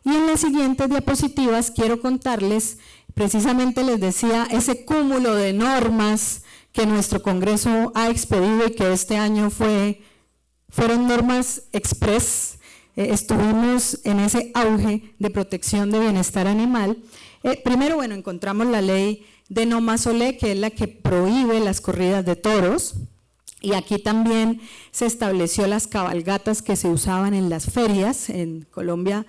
Y en las siguientes diapositivas quiero contarles, precisamente les decía, ese cúmulo de normas que nuestro Congreso ha expedido y que este año fueron normas express. Estuvimos en ese auge de protección de bienestar animal. Primero, bueno, encontramos la ley de no más olé, que es la que prohíbe las corridas de toros, y aquí también se estableció las cabalgatas que se usaban en las ferias. En Colombia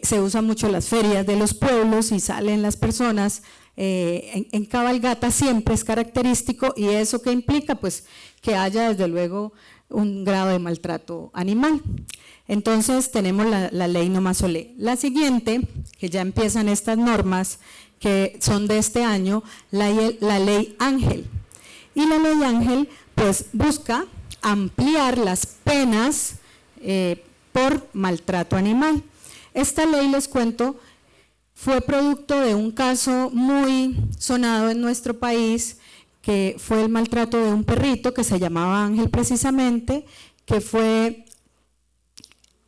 se usan mucho las ferias de los pueblos y salen las personas en cabalgata, siempre es característico, y eso que implica, pues, que haya desde luego un grado de maltrato animal. Entonces tenemos la ley no más olé. La siguiente, que ya empiezan estas normas que son de este año, la ley Ángel. Y la ley Ángel pues busca ampliar las penas por maltrato animal. Esta ley, les cuento, fue producto de un caso muy sonado en nuestro país, que fue el maltrato de un perrito que se llamaba Ángel precisamente, que fue,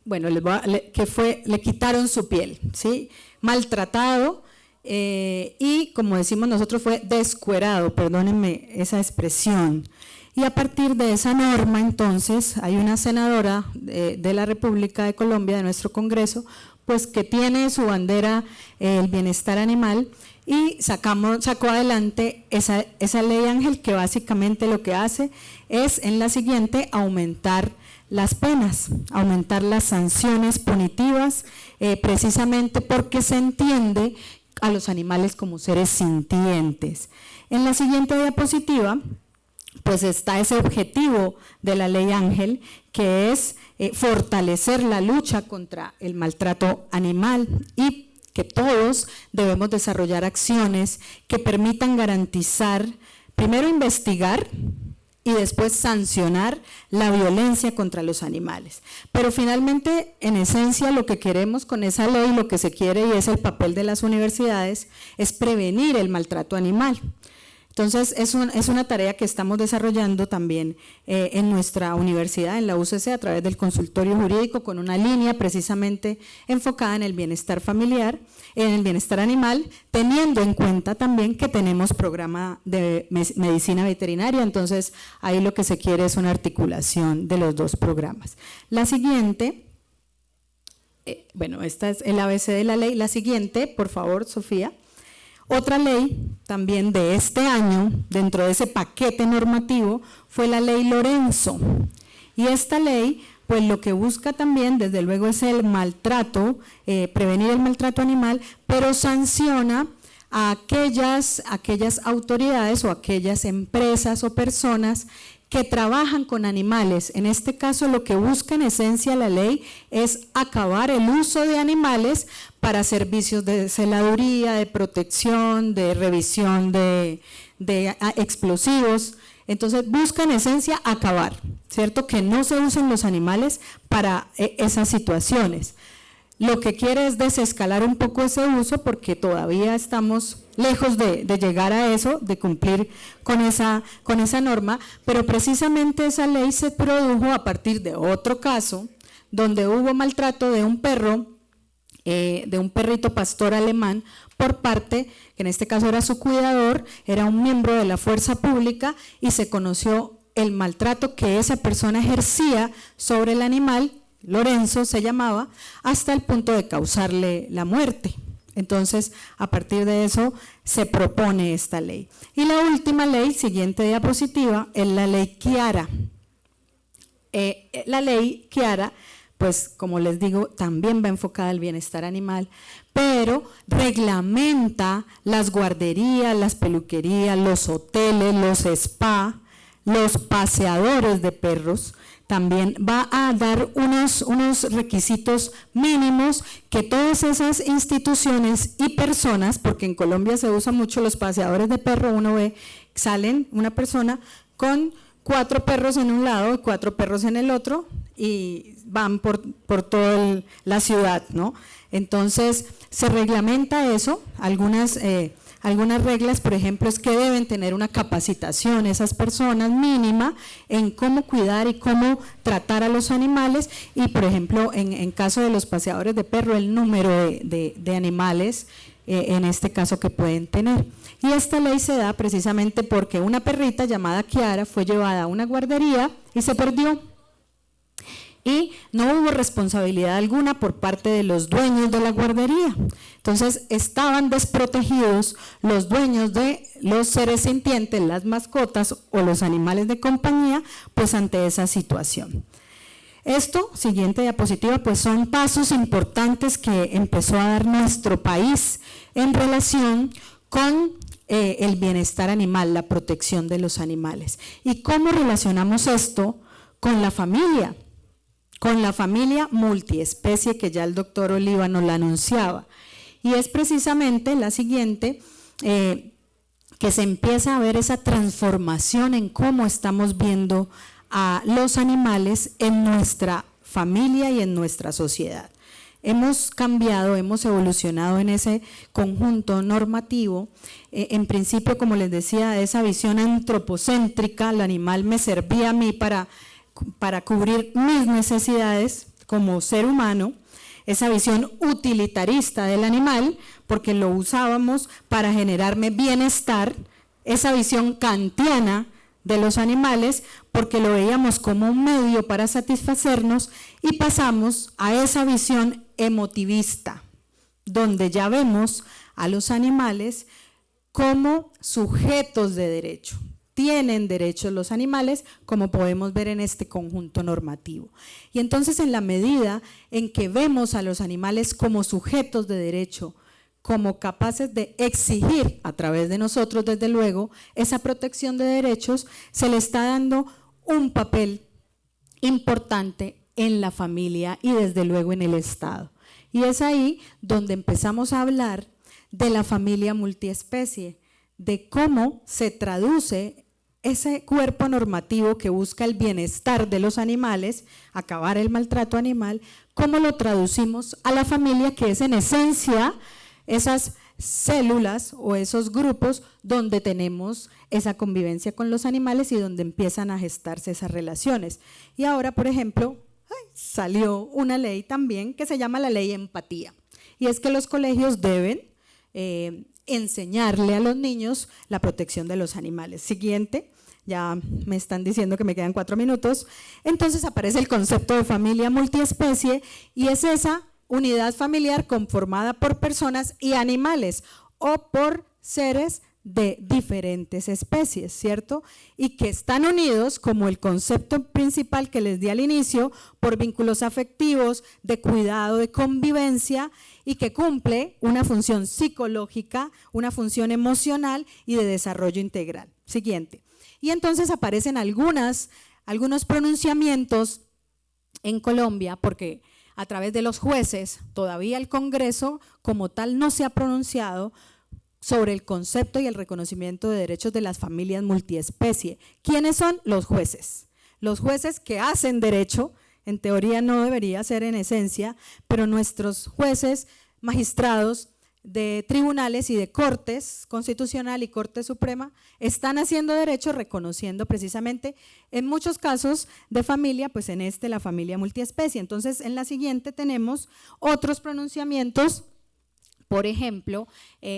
bueno, le quitaron su piel, ¿sí? Maltratado, y como decimos nosotros, fue descuerado, perdónenme esa expresión. Y a partir de esa norma, entonces, hay una senadora de la República de Colombia, de nuestro Congreso, pues que tiene su bandera el bienestar animal, y sacó adelante esa ley Ángel, que básicamente lo que hace es en la siguiente aumentar las penas, aumentar las sanciones punitivas, precisamente porque se entiende a los animales como seres sintientes. En la siguiente diapositiva pues está ese objetivo de la ley Ángel, que es fortalecer la lucha contra el maltrato animal, y que todos debemos desarrollar acciones que permitan garantizar, primero investigar y después sancionar la violencia contra los animales. Pero finalmente, en esencia, lo que queremos con esa ley, lo que se quiere, y es el papel de las universidades, es prevenir el maltrato animal. Entonces, es una tarea que estamos desarrollando también en nuestra universidad, en la UCC, a través del consultorio jurídico, con una línea precisamente enfocada en el bienestar familiar, en el bienestar animal, teniendo en cuenta también que tenemos programa de medicina veterinaria. Entonces, ahí lo que se quiere es una articulación de los dos programas. La siguiente, bueno, esta es el ABC de la ley. La siguiente, por favor, Sofía. Otra ley también de este año, dentro de ese paquete normativo, fue la ley Lorenzo. Y esta ley, pues lo que busca también, desde luego, es el maltrato, prevenir el maltrato animal, pero sanciona a aquellas autoridades o aquellas empresas o personas que trabajan con animales. En este caso, lo que busca en esencia la ley es acabar el uso de animales para servicios de celaduría, de protección, de revisión de explosivos. Entonces, busca en esencia acabar, ¿cierto? Que no se usen los animales para esas situaciones. Lo que quiere es desescalar un poco ese uso, porque todavía estamos lejos de llegar a eso, de cumplir con esa norma, pero precisamente esa ley se produjo a partir de otro caso, donde hubo maltrato de un perro, de un perrito pastor alemán, por parte, que en este caso era su cuidador, era un miembro de la fuerza pública, y se conoció el maltrato que esa persona ejercía sobre el animal, Lorenzo se llamaba, hasta el punto de causarle la muerte. Entonces, a partir de eso se propone esta ley. Y la última ley, siguiente diapositiva, es la ley Chiara. La ley Chiara, pues como les digo, también va enfocada al bienestar animal, pero reglamenta las guarderías, las peluquerías, los hoteles, los spa, los paseadores de perros. También va a dar unos requisitos mínimos que todas esas instituciones y personas, porque en Colombia se usan mucho los paseadores de perro, uno ve, salen una persona con 4 perros en un lado y 4 perros en el otro, y van por toda la ciudad, ¿no? Entonces, se reglamenta eso, algunas reglas, por ejemplo, es que deben tener una capacitación esas personas mínima en cómo cuidar y cómo tratar a los animales, y por ejemplo, en caso de los paseadores de perro, el número de animales, en este caso, que pueden tener. Y esta ley se da precisamente porque una perrita llamada Chiara fue llevada a una guardería y se perdió. Y no hubo responsabilidad alguna por parte de los dueños de la guardería. Entonces, estaban desprotegidos los dueños de los seres sintientes, las mascotas o los animales de compañía, pues ante esa situación. Esto, siguiente diapositiva, pues son pasos importantes que empezó a dar nuestro país en relación con el bienestar animal, la protección de los animales. ¿Y cómo relacionamos esto con la familia? Con la familia multiespecie, que ya el doctor Oliva nos la anunciaba. Y es precisamente la siguiente, que se empieza a ver esa transformación en cómo estamos viendo a los animales en nuestra familia y en nuestra sociedad. Hemos cambiado, hemos evolucionado en ese conjunto normativo, en principio, como les decía, esa visión antropocéntrica, el animal me servía a mí para cubrir mis necesidades como ser humano, esa visión utilitarista del animal, porque lo usábamos para generarme bienestar, esa visión kantiana de los animales porque lo veíamos como un medio para satisfacernos y pasamos a esa visión emotivista, donde ya vemos a los animales como sujetos de derecho. Tienen derechos los animales, como podemos ver en este conjunto normativo. Y entonces, en la medida en que vemos a los animales como sujetos de derecho, como capaces de exigir a través de nosotros, desde luego, esa protección de derechos, se le está dando un papel importante en la familia y desde luego en el Estado. Y es ahí donde empezamos a hablar de la familia multiespecie, de cómo se traduce ese cuerpo normativo que busca el bienestar de los animales, acabar el maltrato animal, cómo lo traducimos a la familia, que es en esencia esas células o esos grupos donde tenemos esa convivencia con los animales y donde empiezan a gestarse esas relaciones. Y ahora, por ejemplo, salió una ley también que se llama la ley empatía, y es que los colegios deben enseñarle a los niños la protección de los animales. Siguiente, ya me están diciendo que me quedan 4 minutos. Entonces aparece el concepto de familia multiespecie y es esa unidad familiar conformada por personas y animales o por seres de diferentes especies, ¿cierto? Y que están unidos, como el concepto principal que les di al inicio, por vínculos afectivos, de cuidado, de convivencia, y que cumple una función psicológica, una función emocional y de desarrollo integral. Siguiente. Y entonces aparecen algunos pronunciamientos en Colombia, porque a través de los jueces, todavía el Congreso como tal no se ha pronunciado sobre el concepto y el reconocimiento de derechos de las familias multiespecie. ¿Quiénes son? Los jueces. Los jueces que hacen derecho, en teoría no debería ser en esencia, pero nuestros jueces, magistrados de tribunales y de cortes constitucional y Corte Suprema están haciendo derecho, reconociendo precisamente en muchos casos de familia, pues en la familia multiespecie. Entonces, en la siguiente tenemos otros pronunciamientos. Por ejemplo,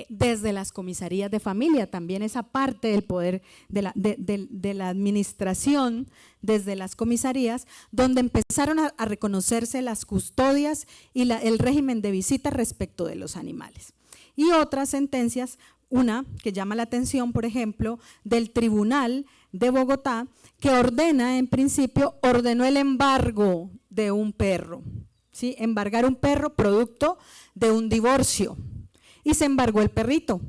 desde las comisarías de familia, también esa parte del poder de la administración desde las comisarías, donde empezaron a reconocerse las custodias y el régimen de visita respecto de los animales. Y otras sentencias, una que llama la atención, por ejemplo, del Tribunal de Bogotá, que ordenó el embargo de un perro. ¿Sí? Embargar un perro producto de un divorcio, y se embargó el perrito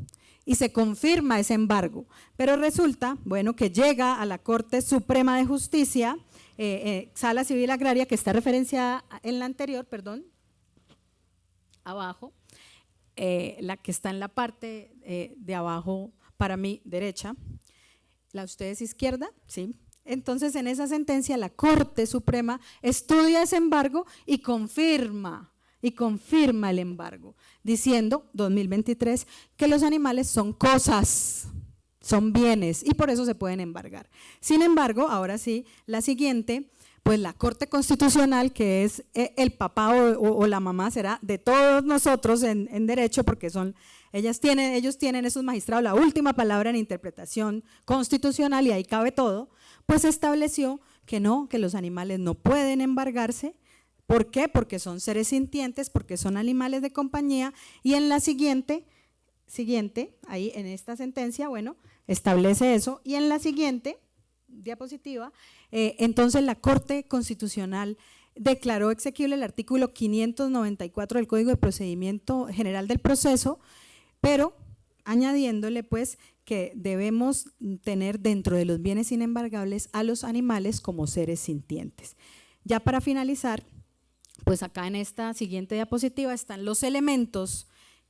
y se confirma ese embargo, pero resulta, bueno, que llega a la Corte Suprema de Justicia, Sala Civil Agraria, que está referenciada en la anterior, perdón, abajo, la que está en la parte de abajo, para mi derecha, la ustedes izquierda, sí. Entonces, en esa sentencia, la Corte Suprema estudia ese embargo y confirma el embargo, diciendo, 2023, que los animales son cosas, son bienes y por eso se pueden embargar. Sin embargo, ahora sí, la siguiente, pues la Corte Constitucional, que es el papá o la mamá será de todos nosotros en derecho, porque ellos tienen esos magistrados la última palabra en interpretación constitucional y ahí cabe todo, pues estableció que no, que los animales no pueden embargarse. ¿Por qué? Porque son seres sintientes, porque son animales de compañía, y en la siguiente, ahí en esta sentencia, bueno, establece eso, y en la siguiente diapositiva, entonces la Corte Constitucional declaró exequible el artículo 594 del Código de Procedimiento General del Proceso, pero añadiéndole pues que debemos tener dentro de los bienes inembargables a los animales como seres sintientes. Ya para finalizar, pues acá en esta siguiente diapositiva están los elementos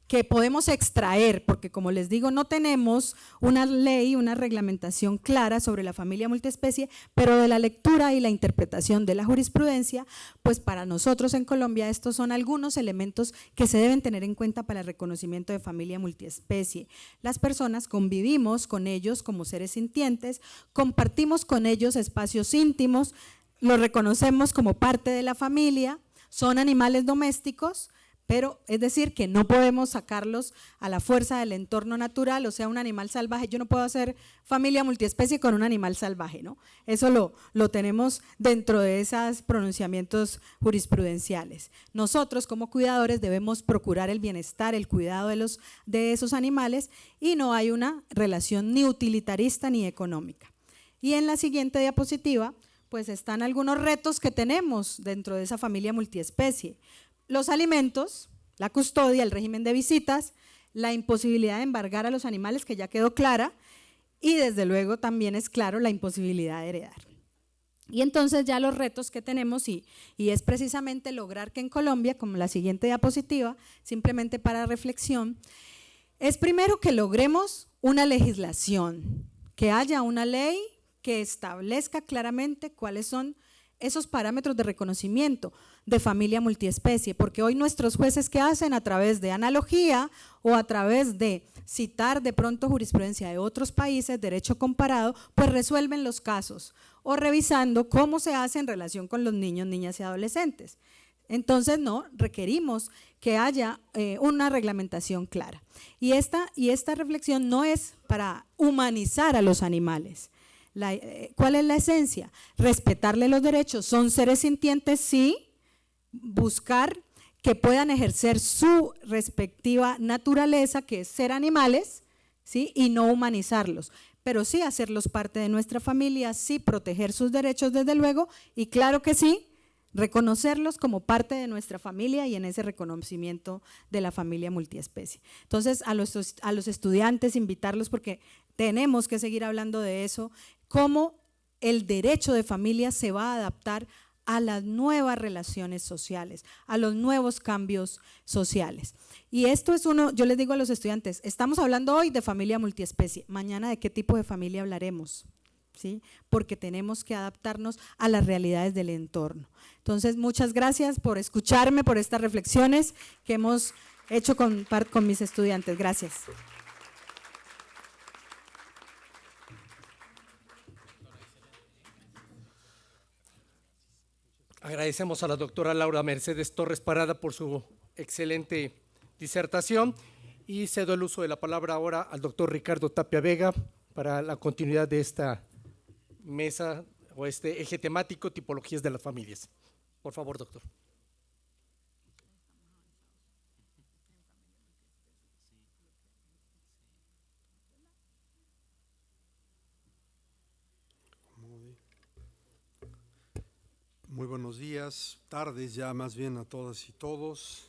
que podemos extraer, porque como les digo, no tenemos una ley, una reglamentación clara sobre la familia multiespecie, pero de la lectura y la interpretación de la jurisprudencia, pues para nosotros en Colombia estos son algunos elementos que se deben tener en cuenta para el reconocimiento de familia multiespecie. Las personas convivimos con ellos como seres sintientes, compartimos con ellos espacios íntimos, los reconocemos como parte de la familia, son animales domésticos, Pero es decir, que no podemos sacarlos a la fuerza del entorno natural, o sea, un animal salvaje. Yo no puedo hacer familia multiespecie con un animal salvaje, ¿no? Eso lo tenemos dentro de esos pronunciamientos jurisprudenciales. Nosotros como cuidadores debemos procurar el bienestar, el cuidado de esos animales, y no hay una relación ni utilitarista ni económica. Y en la siguiente diapositiva, pues están algunos retos que tenemos dentro de esa familia multiespecie. Los alimentos, la custodia, el régimen de visitas, la imposibilidad de embargar a los animales, que ya quedó clara, y desde luego también es claro la imposibilidad de heredar. Y entonces ya los retos que tenemos, y es precisamente lograr que en Colombia, como la siguiente diapositiva, simplemente para reflexión, es primero que logremos una legislación, que haya una ley que establezca claramente cuáles son esos parámetros de reconocimiento de familia multiespecie, porque hoy nuestros jueces, ¿qué hacen? A través de analogía o a través de citar de pronto jurisprudencia de otros países, derecho comparado, pues resuelven los casos, o revisando cómo se hace en relación con los niños, niñas y adolescentes. Entonces, no, requerimos que haya una reglamentación clara. Y esta reflexión no es para humanizar a los animales. ¿Cuál es la esencia? Respetarle los derechos. Son seres sintientes, sí, buscar que puedan ejercer su respectiva naturaleza, que es ser animales, ¿sí? Y no humanizarlos, pero sí hacerlos parte de nuestra familia, sí proteger sus derechos desde luego, y claro que sí, reconocerlos como parte de nuestra familia y en ese reconocimiento de la familia multiespecie. Entonces, a los estudiantes invitarlos, porque tenemos que seguir hablando de eso, cómo el derecho de familia se va a adaptar a las nuevas relaciones sociales, a los nuevos cambios sociales. Y esto es yo les digo a los estudiantes, estamos hablando hoy de familia multiespecie, mañana de qué tipo de familia hablaremos, ¿sí? Porque tenemos que adaptarnos a las realidades del entorno. Entonces, muchas gracias por escucharme, por estas reflexiones que hemos hecho con mis estudiantes. Gracias. Agradecemos a la doctora Laura Mercedes Torres Parada por su excelente disertación, y cedo el uso de la palabra ahora al doctor Ricardo Tapia Vega para la continuidad de esta mesa o este eje temático, tipologías de las familias. Por favor, doctor. Muy buenos días, tardes ya más bien a todas y todos.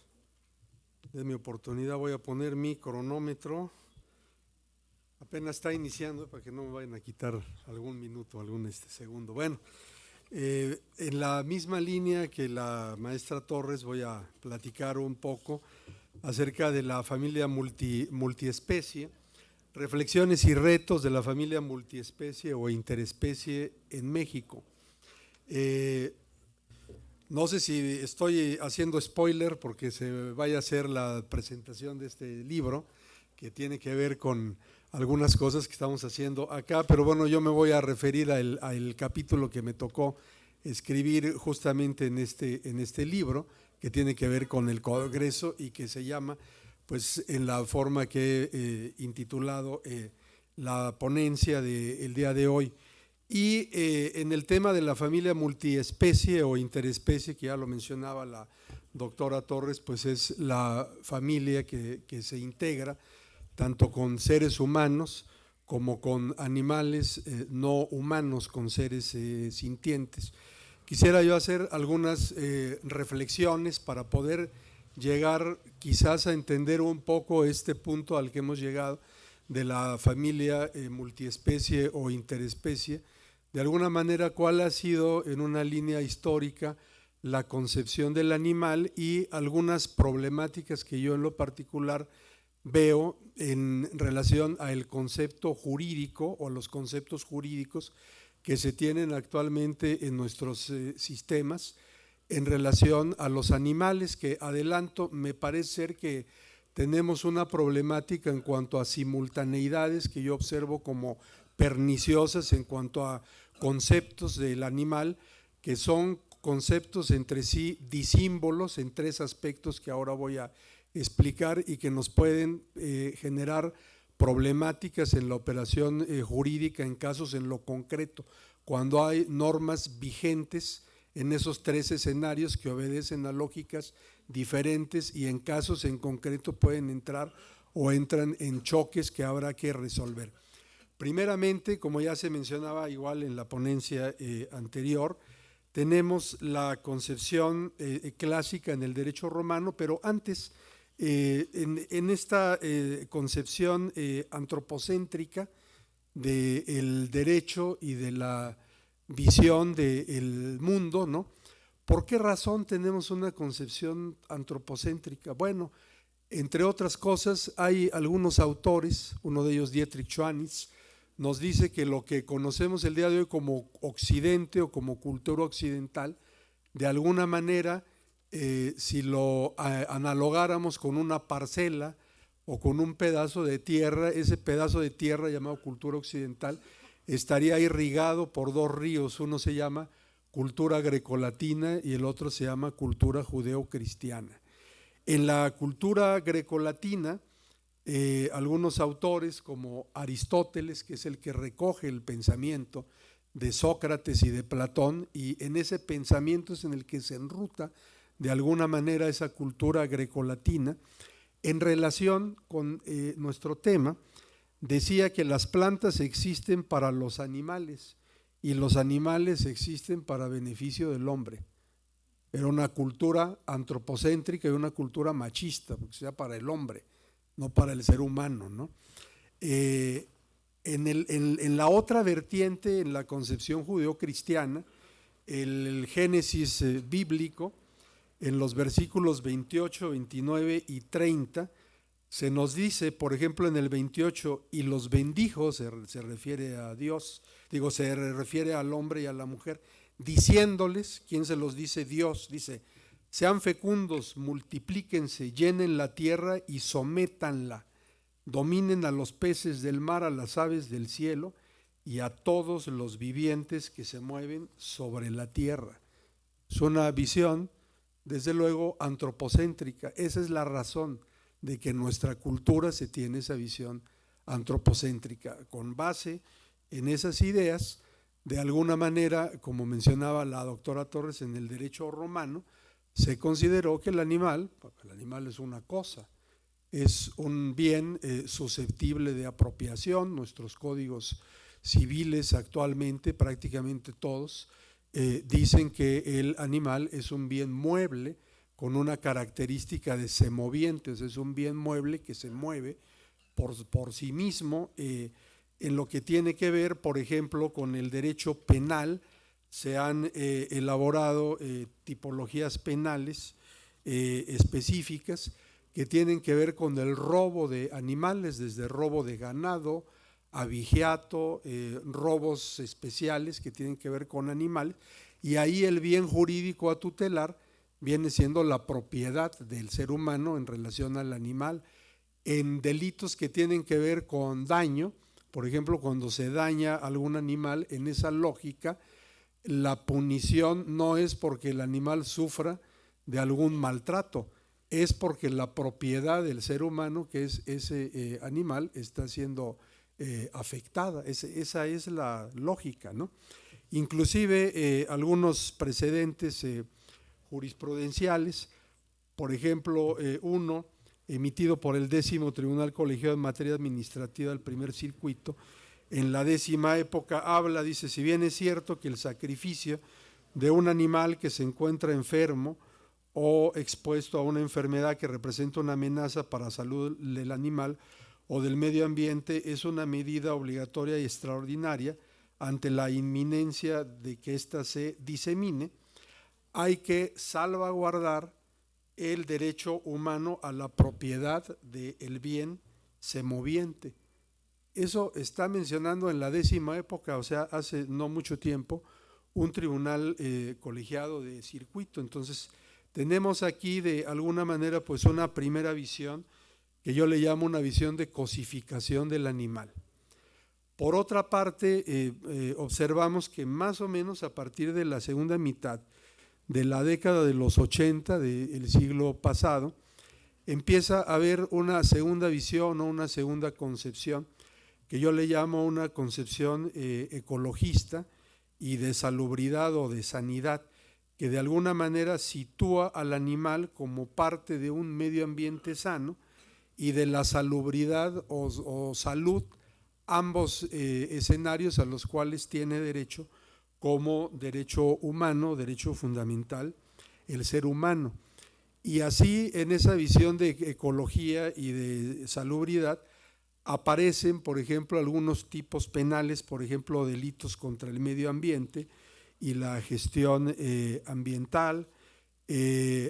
De mi oportunidad voy a poner mi cronómetro. Apenas está iniciando para que no me vayan a quitar algún minuto, algún segundo. Bueno, en la misma línea que la maestra Torres voy a platicar un poco acerca de la familia multiespecie, reflexiones y retos de la familia multiespecie o interespecie en México. No sé si estoy haciendo spoiler porque se vaya a hacer la presentación de este libro que tiene que ver con algunas cosas que estamos haciendo acá, pero bueno, yo me voy a referir al capítulo que me tocó escribir justamente en este libro, que tiene que ver con el Congreso y que se llama, pues en la forma que he intitulado la ponencia del día de hoy. Y en el tema de la familia multiespecie o interespecie, que ya lo mencionaba la doctora Torres, pues es la familia que se integra tanto con seres humanos como con animales no humanos, con seres sintientes. Quisiera yo hacer algunas reflexiones para poder llegar quizás a entender un poco este punto al que hemos llegado de la familia multiespecie o interespecie. De alguna manera, cuál ha sido en una línea histórica la concepción del animal y algunas problemáticas que yo en lo particular veo en relación al concepto jurídico o los conceptos jurídicos que se tienen actualmente en nuestros sistemas en relación a los animales, que adelanto, me parece ser que tenemos una problemática en cuanto a simultaneidades que yo observo como perniciosas en cuanto a conceptos del animal que son conceptos entre sí disímbolos en 3 aspectos que ahora voy a explicar y que nos pueden generar problemáticas en la operación jurídica en casos en lo concreto, cuando hay normas vigentes en esos 3 escenarios que obedecen a lógicas diferentes y en casos en concreto pueden entrar o entran en choques que habrá que resolver. Primeramente, como ya se mencionaba igual en la ponencia anterior, tenemos la concepción clásica en el derecho romano, pero antes, en esta concepción antropocéntrica del derecho y de la visión del mundo, ¿no? ¿Por qué razón tenemos una concepción antropocéntrica? Bueno, entre otras cosas, hay algunos autores, uno de ellos Dietrich Schwanitz, nos dice que lo que conocemos el día de hoy como Occidente o como cultura occidental, de alguna manera, si lo analogáramos con una parcela o con un pedazo de tierra, ese pedazo de tierra llamado cultura occidental estaría irrigado por 2 ríos, uno se llama cultura grecolatina y el otro se llama cultura judeocristiana. En la cultura grecolatina, algunos autores como Aristóteles, que es el que recoge el pensamiento de Sócrates y de Platón, y en ese pensamiento es en el que se enruta de alguna manera esa cultura grecolatina, en relación con nuestro tema, decía que las plantas existen para los animales y los animales existen para beneficio del hombre. Era una cultura antropocéntrica y una cultura machista, porque sea para el hombre, no para el ser humano, ¿no? En la otra vertiente, en la concepción judeocristiana, el Génesis bíblico, en los versículos 28, 29 y 30, se nos dice, por ejemplo, en el 28, y los bendijo, se refiere a Dios, se refiere al hombre y a la mujer, diciéndoles, ¿quién se los dice? Dios, dice, sean fecundos, multiplíquense, llenen la tierra y sométanla, dominen a los peces del mar, a las aves del cielo y a todos los vivientes que se mueven sobre la tierra. Es una visión, desde luego, antropocéntrica. Esa es la razón de que en nuestra cultura se tiene esa visión antropocéntrica. Con base en esas ideas, de alguna manera, como mencionaba la doctora Torres, en el derecho romano, se consideró que el animal es una cosa, es un bien susceptible de apropiación. Nuestros códigos civiles actualmente, prácticamente todos, dicen que el animal es un bien mueble con una característica de semoviente, es un bien mueble que se mueve por sí mismo. En lo que tiene que ver, por ejemplo, con el derecho penal, se han elaborado tipologías penales específicas que tienen que ver con el robo de animales, desde robo de ganado, abigeato, robos especiales que tienen que ver con animales, y ahí el bien jurídico a tutelar viene siendo la propiedad del ser humano en relación al animal. En delitos que tienen que ver con daño, por ejemplo, cuando se daña algún animal, en esa lógica, la punición no es porque el animal sufra de algún maltrato, es porque la propiedad del ser humano, que es ese animal, está siendo afectada. Esa es la lógica, ¿no? Inclusive algunos precedentes jurisprudenciales, por ejemplo, uno emitido por el 10º Tribunal Colegiado en Materia Administrativa del Primer Circuito, en la 10ª época habla, dice, si bien es cierto que el sacrificio de un animal que se encuentra enfermo o expuesto a una enfermedad que representa una amenaza para la salud del animal o del medio ambiente es una medida obligatoria y extraordinaria ante la inminencia de que ésta se disemine, hay que salvaguardar el derecho humano a la propiedad del bien semoviente. Eso está mencionando en la 10ª época, o sea, hace no mucho tiempo, un tribunal colegiado de circuito. Entonces, tenemos aquí de alguna manera pues una primera visión que yo le llamo una visión de cosificación del animal. Por otra parte, observamos que más o menos a partir de la segunda mitad de la década de los 80 del siglo pasado, empieza a haber una segunda visión o una segunda concepción que yo le llamo una concepción ecologista y de salubridad o de sanidad, que de alguna manera sitúa al animal como parte de un medio ambiente sano y de la salubridad o salud, ambos escenarios a los cuales tiene derecho como derecho humano, derecho fundamental, el ser humano. Y así, en esa visión de ecología y de salubridad, aparecen, por ejemplo, algunos tipos penales, por ejemplo, delitos contra el medio ambiente y la gestión ambiental.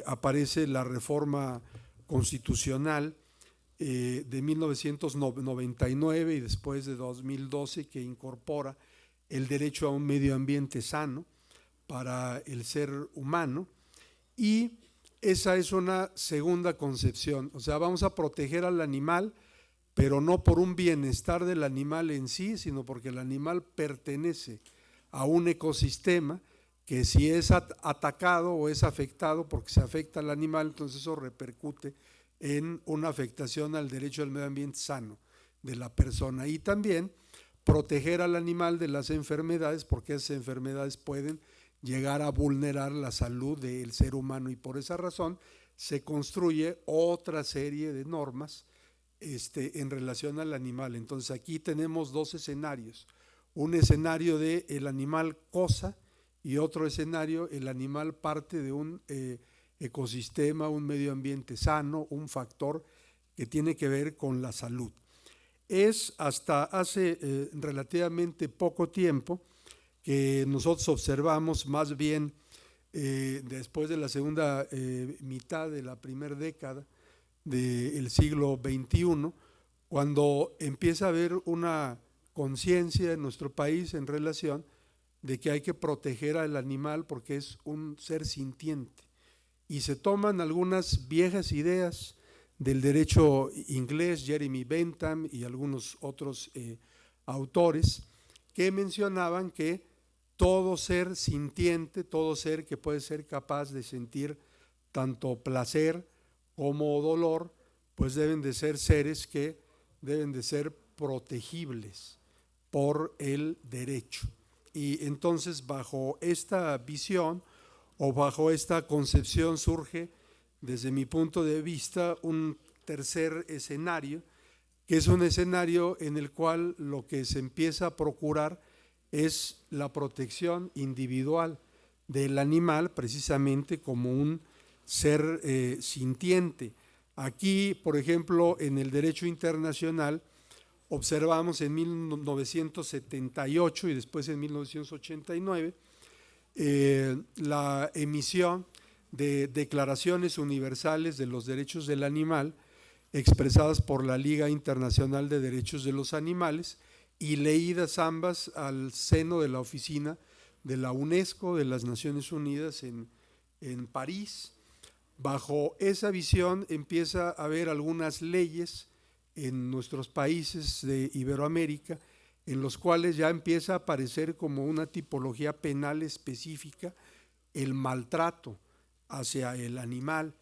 Aparece la reforma constitucional de 1999 y después de 2012, que incorpora el derecho a un medio ambiente sano para el ser humano, y esa es una segunda concepción. O sea, vamos a proteger al animal, pero no por un bienestar del animal en sí, sino porque el animal pertenece a un ecosistema que, si es atacado o es afectado porque se afecta al animal, entonces eso repercute en una afectación al derecho al medio ambiente sano de la persona. Y también proteger al animal de las enfermedades, porque esas enfermedades pueden llegar a vulnerar la salud del ser humano, y por esa razón se construye otra serie de normas en relación al animal. Entonces aquí tenemos dos escenarios: un escenario de el animal cosa y otro escenario el animal parte de un ecosistema, un medio ambiente sano, un factor que tiene que ver con la salud. Es hasta hace relativamente poco tiempo que nosotros observamos, más bien después de la segunda mitad de la primera década del siglo XXI, cuando empieza a haber una conciencia en nuestro país en relación de que hay que proteger al animal porque es un ser sintiente, y se toman algunas viejas ideas del derecho inglés, Jeremy Bentham y algunos otros autores, que mencionaban que todo ser sintiente, todo ser que puede ser capaz de sentir tanto placer como dolor, pues deben de ser seres que deben de ser protegibles por el derecho. Y entonces, bajo esta visión o bajo esta concepción, surge, desde mi punto de vista, un tercer escenario, que es un escenario en el cual lo que se empieza a procurar es la protección individual del animal, precisamente como un ser sintiente. Aquí, por ejemplo, en el derecho internacional, observamos en 1978 y después en 1989 la emisión de declaraciones universales de los derechos del animal expresadas por la Liga Internacional de Derechos de los Animales y leídas ambas al seno de la oficina de la UNESCO de las Naciones Unidas en París. Bajo esa visión empieza a haber algunas leyes en nuestros países de Iberoamérica, en los cuales ya empieza a aparecer como una tipología penal específica el maltrato hacia el animal.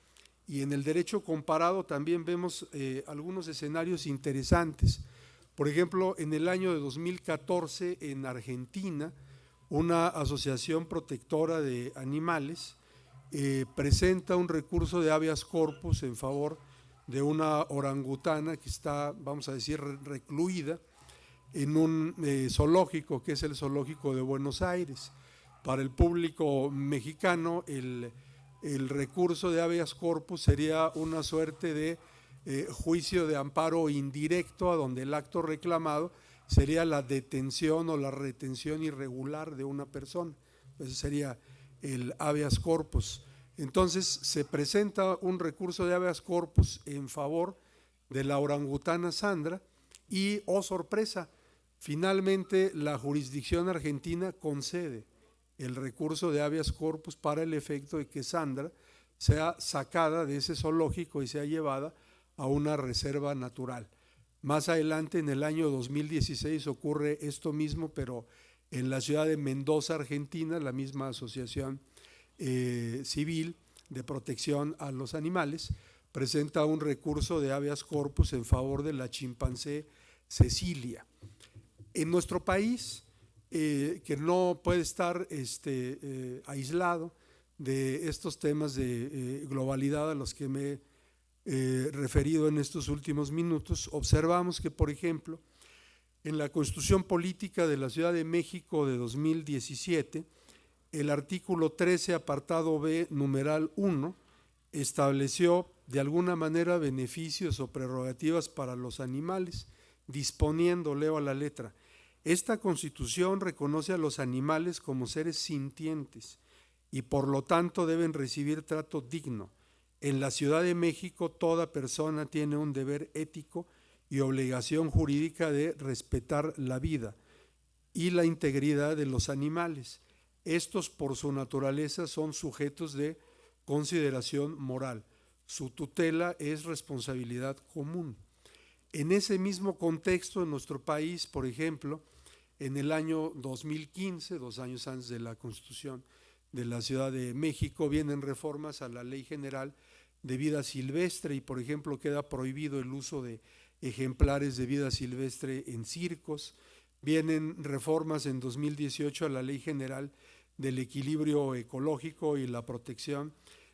Y en el derecho comparado también vemos algunos escenarios interesantes. Por ejemplo, en el año de 2014 en Argentina, una asociación protectora de animales presenta un recurso de habeas corpus en favor de una orangutana que está, vamos a decir, recluida en un zoológico, que es el Zoológico de Buenos Aires. Para el público mexicano, el recurso de habeas corpus sería una suerte de juicio de amparo indirecto, a donde el acto reclamado sería la detención o la retención irregular de una persona. Ese sería el habeas corpus. Entonces se presenta un recurso de habeas corpus en favor de la orangutana Sandra y, oh sorpresa, finalmente la jurisdicción argentina concede el recurso de habeas corpus para el efecto de que Sandra sea sacada de ese zoológico y sea llevada a una reserva natural. Más adelante, en el año 2016, ocurre esto mismo, pero en la ciudad de Mendoza, Argentina, la misma asociación civil de protección a los animales, presenta un recurso de habeas corpus en favor de la chimpancé Cecilia. En nuestro país, que no puede estar aislado de estos temas de globalidad a los que me he referido en estos últimos minutos, observamos que, por ejemplo, en la Constitución Política de la Ciudad de México de 2017, el artículo 13, apartado B, numeral 1, estableció de alguna manera beneficios o prerrogativas para los animales, disponiendo, leo a la letra, esta Constitución reconoce a los animales como seres sintientes y por lo tanto deben recibir trato digno. En la Ciudad de México toda persona tiene un deber ético y obligación jurídica de respetar la vida y la integridad de los animales. Estos por su naturaleza son sujetos de consideración moral. Su tutela es responsabilidad común. En ese mismo contexto, en nuestro país, por ejemplo, en el año 2015, 2 años antes de la Constitución de la Ciudad de México, vienen reformas a la Ley General de Vida Silvestre y, por ejemplo, queda prohibido el uso de ejemplares de vida silvestre en circos. Vienen reformas en 2018 a la Ley General del Equilibrio Ecológico y la Protección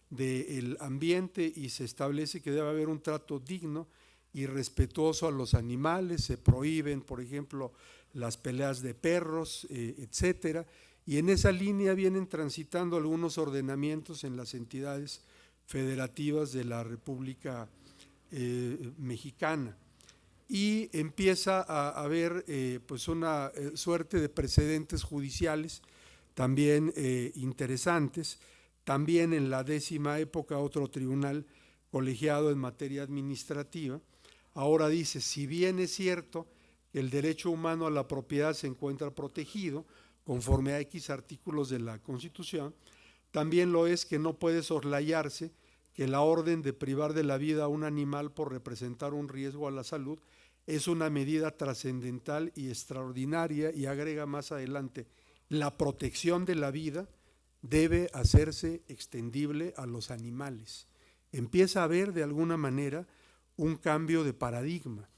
del Ambiente y se establece que debe haber un trato digno y respetuoso a los animales. Se prohíben, por ejemplo, las peleas de perros, etcétera, y en esa línea vienen transitando algunos ordenamientos en las entidades federativas de la República Mexicana y empieza a haber pues una suerte de precedentes judiciales también interesantes. También en la 10ª época otro tribunal colegiado en materia administrativa ahora dice, si bien es cierto que el derecho humano a la propiedad se encuentra protegido conforme a X artículos de la Constitución, también lo es que no puede soslayarse que la orden de privar de la vida a un animal por representar un riesgo a la salud es una medida trascendental y extraordinaria, y agrega más adelante, la protección de la vida debe hacerse extendible a los animales. Empieza a haber de alguna manera un cambio de paradigma.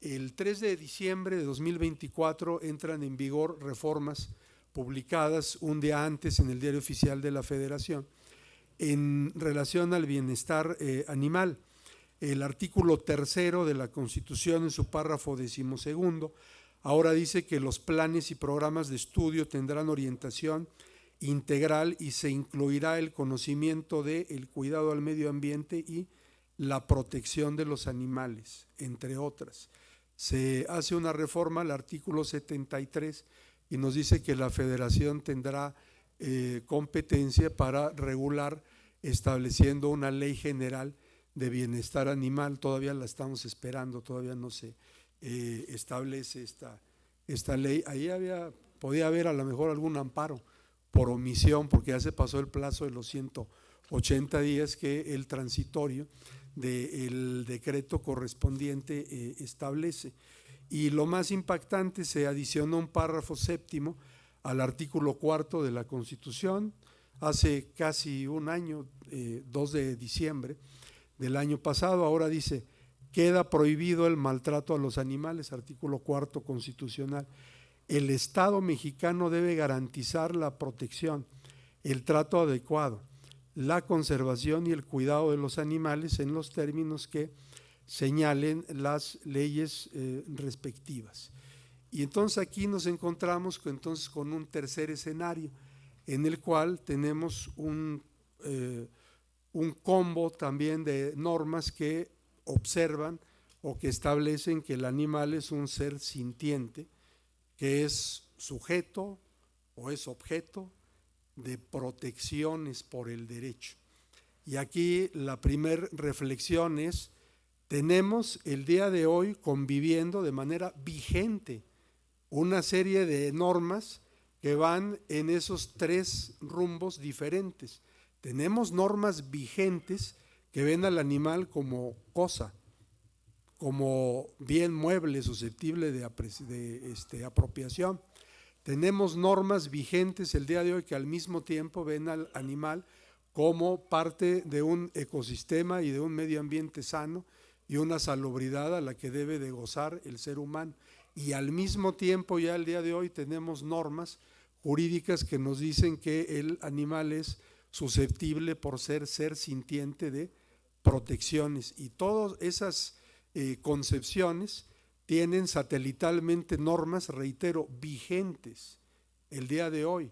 El 3 de diciembre de 2024 entran en vigor reformas publicadas un día antes en el Diario Oficial de la Federación en relación al bienestar animal. El artículo 3 de la Constitución en su párrafo 12º ahora dice que los planes y programas de estudio tendrán orientación integral y se incluirá el conocimiento del cuidado al medio ambiente y la protección de los animales, entre otras. Se hace una reforma al artículo 73 y nos dice que la Federación tendrá competencia para regular estableciendo una ley general de bienestar animal. Todavía la estamos esperando, todavía no se establece esta ley. Ahí podía haber a lo mejor algún amparo por omisión, porque ya se pasó el plazo de los 180 días que el transitorio del decreto correspondiente establece. Y lo más impactante, se adicionó un párrafo 7º al artículo 4 de la Constitución hace casi un año, 2 de diciembre del año pasado. Ahora dice, queda prohibido el maltrato a los animales, artículo 4 constitucional. El Estado mexicano debe garantizar la protección, el trato adecuado, la conservación y el cuidado de los animales en los términos que señalen las leyes respectivas. Y entonces aquí nos encontramos con un tercer escenario en el cual tenemos un combo también de normas que observan o que establecen que el animal es un ser sintiente, que es sujeto o es objeto de protecciones por el derecho. Y aquí la primera reflexión es, tenemos el día de hoy conviviendo de manera vigente una serie de normas que van en esos 3 rumbos diferentes. Tenemos normas vigentes que ven al animal como cosa, como bien mueble susceptible de apropiación. Tenemos normas vigentes el día de hoy que al mismo tiempo ven al animal como parte de un ecosistema y de un medio ambiente sano y una salubridad a la que debe de gozar el ser humano. Y al mismo tiempo ya el día de hoy tenemos normas jurídicas que nos dicen que el animal es susceptible por ser sintiente de protecciones, y todas esas concepciones tienen satelitalmente normas, reitero, vigentes el día de hoy,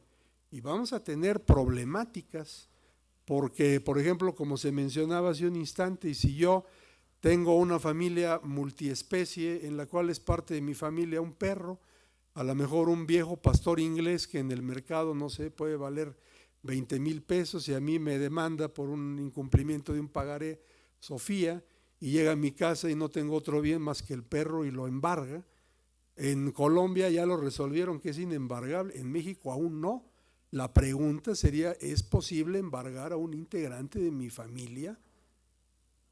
y vamos a tener problemáticas porque, por ejemplo, como se mencionaba hace un instante, y si yo tengo una familia multiespecie en la cual es parte de mi familia un perro, a lo mejor un viejo pastor inglés que en el mercado, no sé, puede valer 20,000 pesos, y a mí me demanda por un incumplimiento de un pagaré Sofía, y llega a mi casa y no tengo otro bien más que el perro y lo embarga. En Colombia ya lo resolvieron que es inembargable, en México aún no. La pregunta sería, ¿es posible embargar a un integrante de mi familia?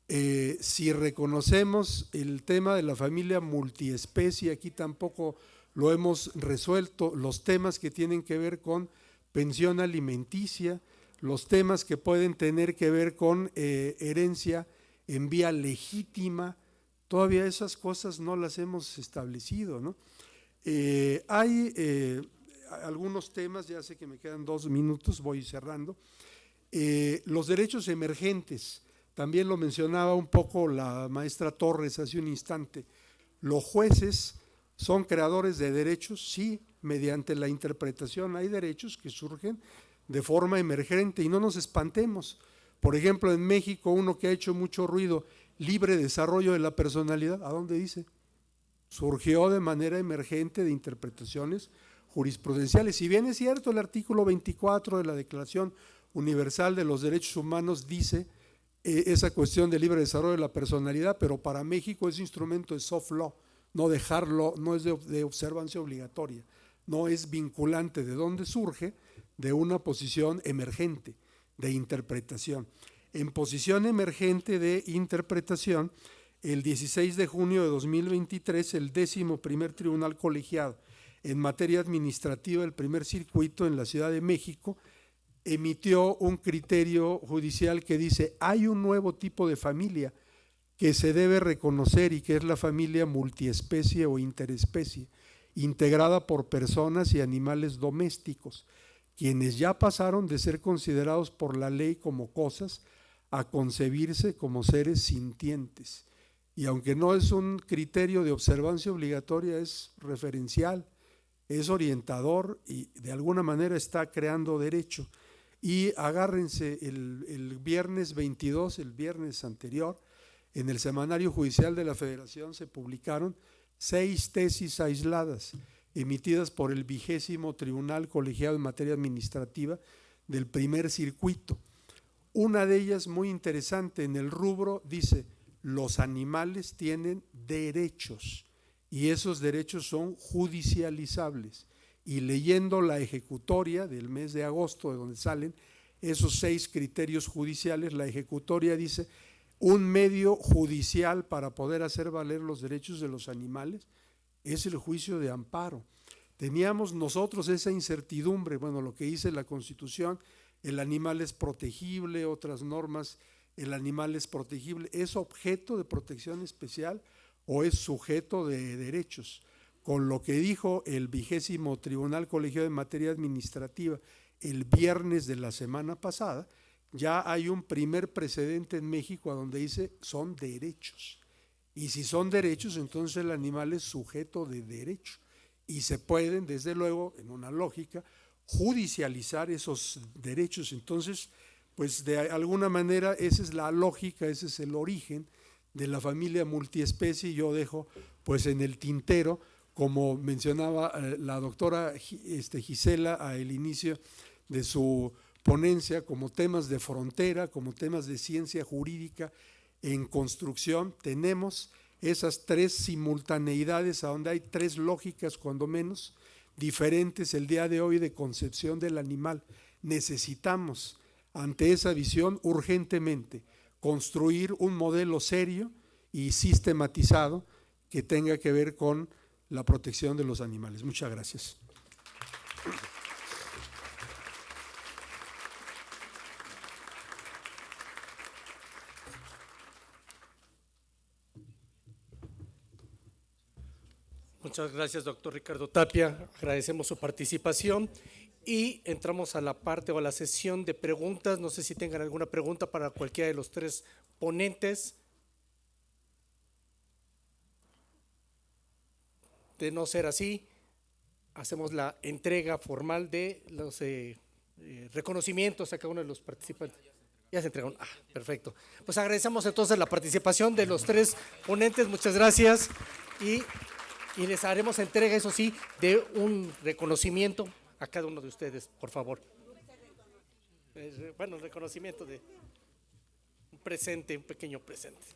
Si reconocemos el tema de la familia multiespecie, aquí tampoco lo hemos resuelto, los temas que tienen que ver con pensión alimenticia, los temas que pueden tener que ver con herencia en vía legítima, todavía esas cosas no las hemos establecido, ¿no? Hay algunos temas, ya sé que me quedan 2 minutos, voy cerrando. Los derechos emergentes, también lo mencionaba un poco la maestra Torres hace un instante. Los jueces son creadores de derechos, sí, mediante la interpretación. Hay derechos que surgen de forma emergente y no nos espantemos. Por ejemplo, en México, uno que ha hecho mucho ruido, libre desarrollo de la personalidad, ¿a dónde dice? Surgió de manera emergente de interpretaciones jurisprudenciales. Si bien es cierto, el artículo 24 de la Declaración Universal de los Derechos Humanos dice esa cuestión de libre desarrollo de la personalidad, pero para México ese instrumento es soft law, no dejarlo, no es de observancia obligatoria, no es vinculante. ¿De dónde surge? De una posición emergente de interpretación. En posición emergente de interpretación, el 16 de junio de 2023, el 11º Tribunal Colegiado en materia administrativa del primer circuito en la Ciudad de México emitió un criterio judicial que dice: hay un nuevo tipo de familia que se debe reconocer y que es la familia multiespecie o interespecie, integrada por personas y animales domésticos, quienes ya pasaron de ser considerados por la ley como cosas a concebirse como seres sintientes. Y aunque no es un criterio de observancia obligatoria, es referencial, es orientador y de alguna manera está creando derecho. Y agárrense, el viernes 22, el viernes anterior, en el Semanario Judicial de la Federación se publicaron 6 tesis aisladas emitidas por el 20º Tribunal Colegiado en materia administrativa del primer circuito. Una de ellas muy interesante en el rubro dice: los animales tienen derechos y esos derechos son judicializables. Y leyendo la ejecutoria del mes de agosto, de donde salen esos 6 criterios judiciales, la ejecutoria dice: un medio judicial para poder hacer valer los derechos de los animales es el juicio de amparo. Teníamos nosotros esa incertidumbre, bueno, lo que dice la Constitución, el animal es protegible, otras normas, el animal es protegible, ¿es objeto de protección especial o es sujeto de derechos? Con lo que dijo el 20º Tribunal Colegiado en materia administrativa el viernes de la semana pasada, ya hay un primer precedente en México a donde dice son derechos. Y si son derechos, entonces el animal es sujeto de derecho. Y se pueden, desde luego, en una lógica, judicializar esos derechos. Entonces, pues de alguna manera esa es la lógica, ese es el origen de la familia multiespecie. Yo dejo pues en el tintero, como mencionaba la doctora Gisela al inicio de su ponencia, como temas de frontera, como temas de ciencia jurídica en construcción, tenemos esas 3 simultaneidades a donde hay 3 lógicas cuando menos diferentes el día de hoy de concepción del animal. Necesitamos ante esa visión urgentemente construir un modelo serio y sistematizado que tenga que ver con la protección de los animales. Muchas gracias. Muchas gracias, doctor Ricardo Tapia. Agradecemos su participación y entramos a la parte o a la sesión de preguntas. No sé si tengan alguna pregunta para cualquiera de los tres ponentes. De no ser así, hacemos la entrega formal de los reconocimientos a cada uno de los participantes. Ya se entregaron. Ah, perfecto. Pues agradecemos entonces la participación de los tres ponentes. Muchas gracias. Y les haremos entrega, eso sí, de un reconocimiento a cada uno de ustedes, por favor. Bueno, reconocimiento de un presente, un pequeño presente.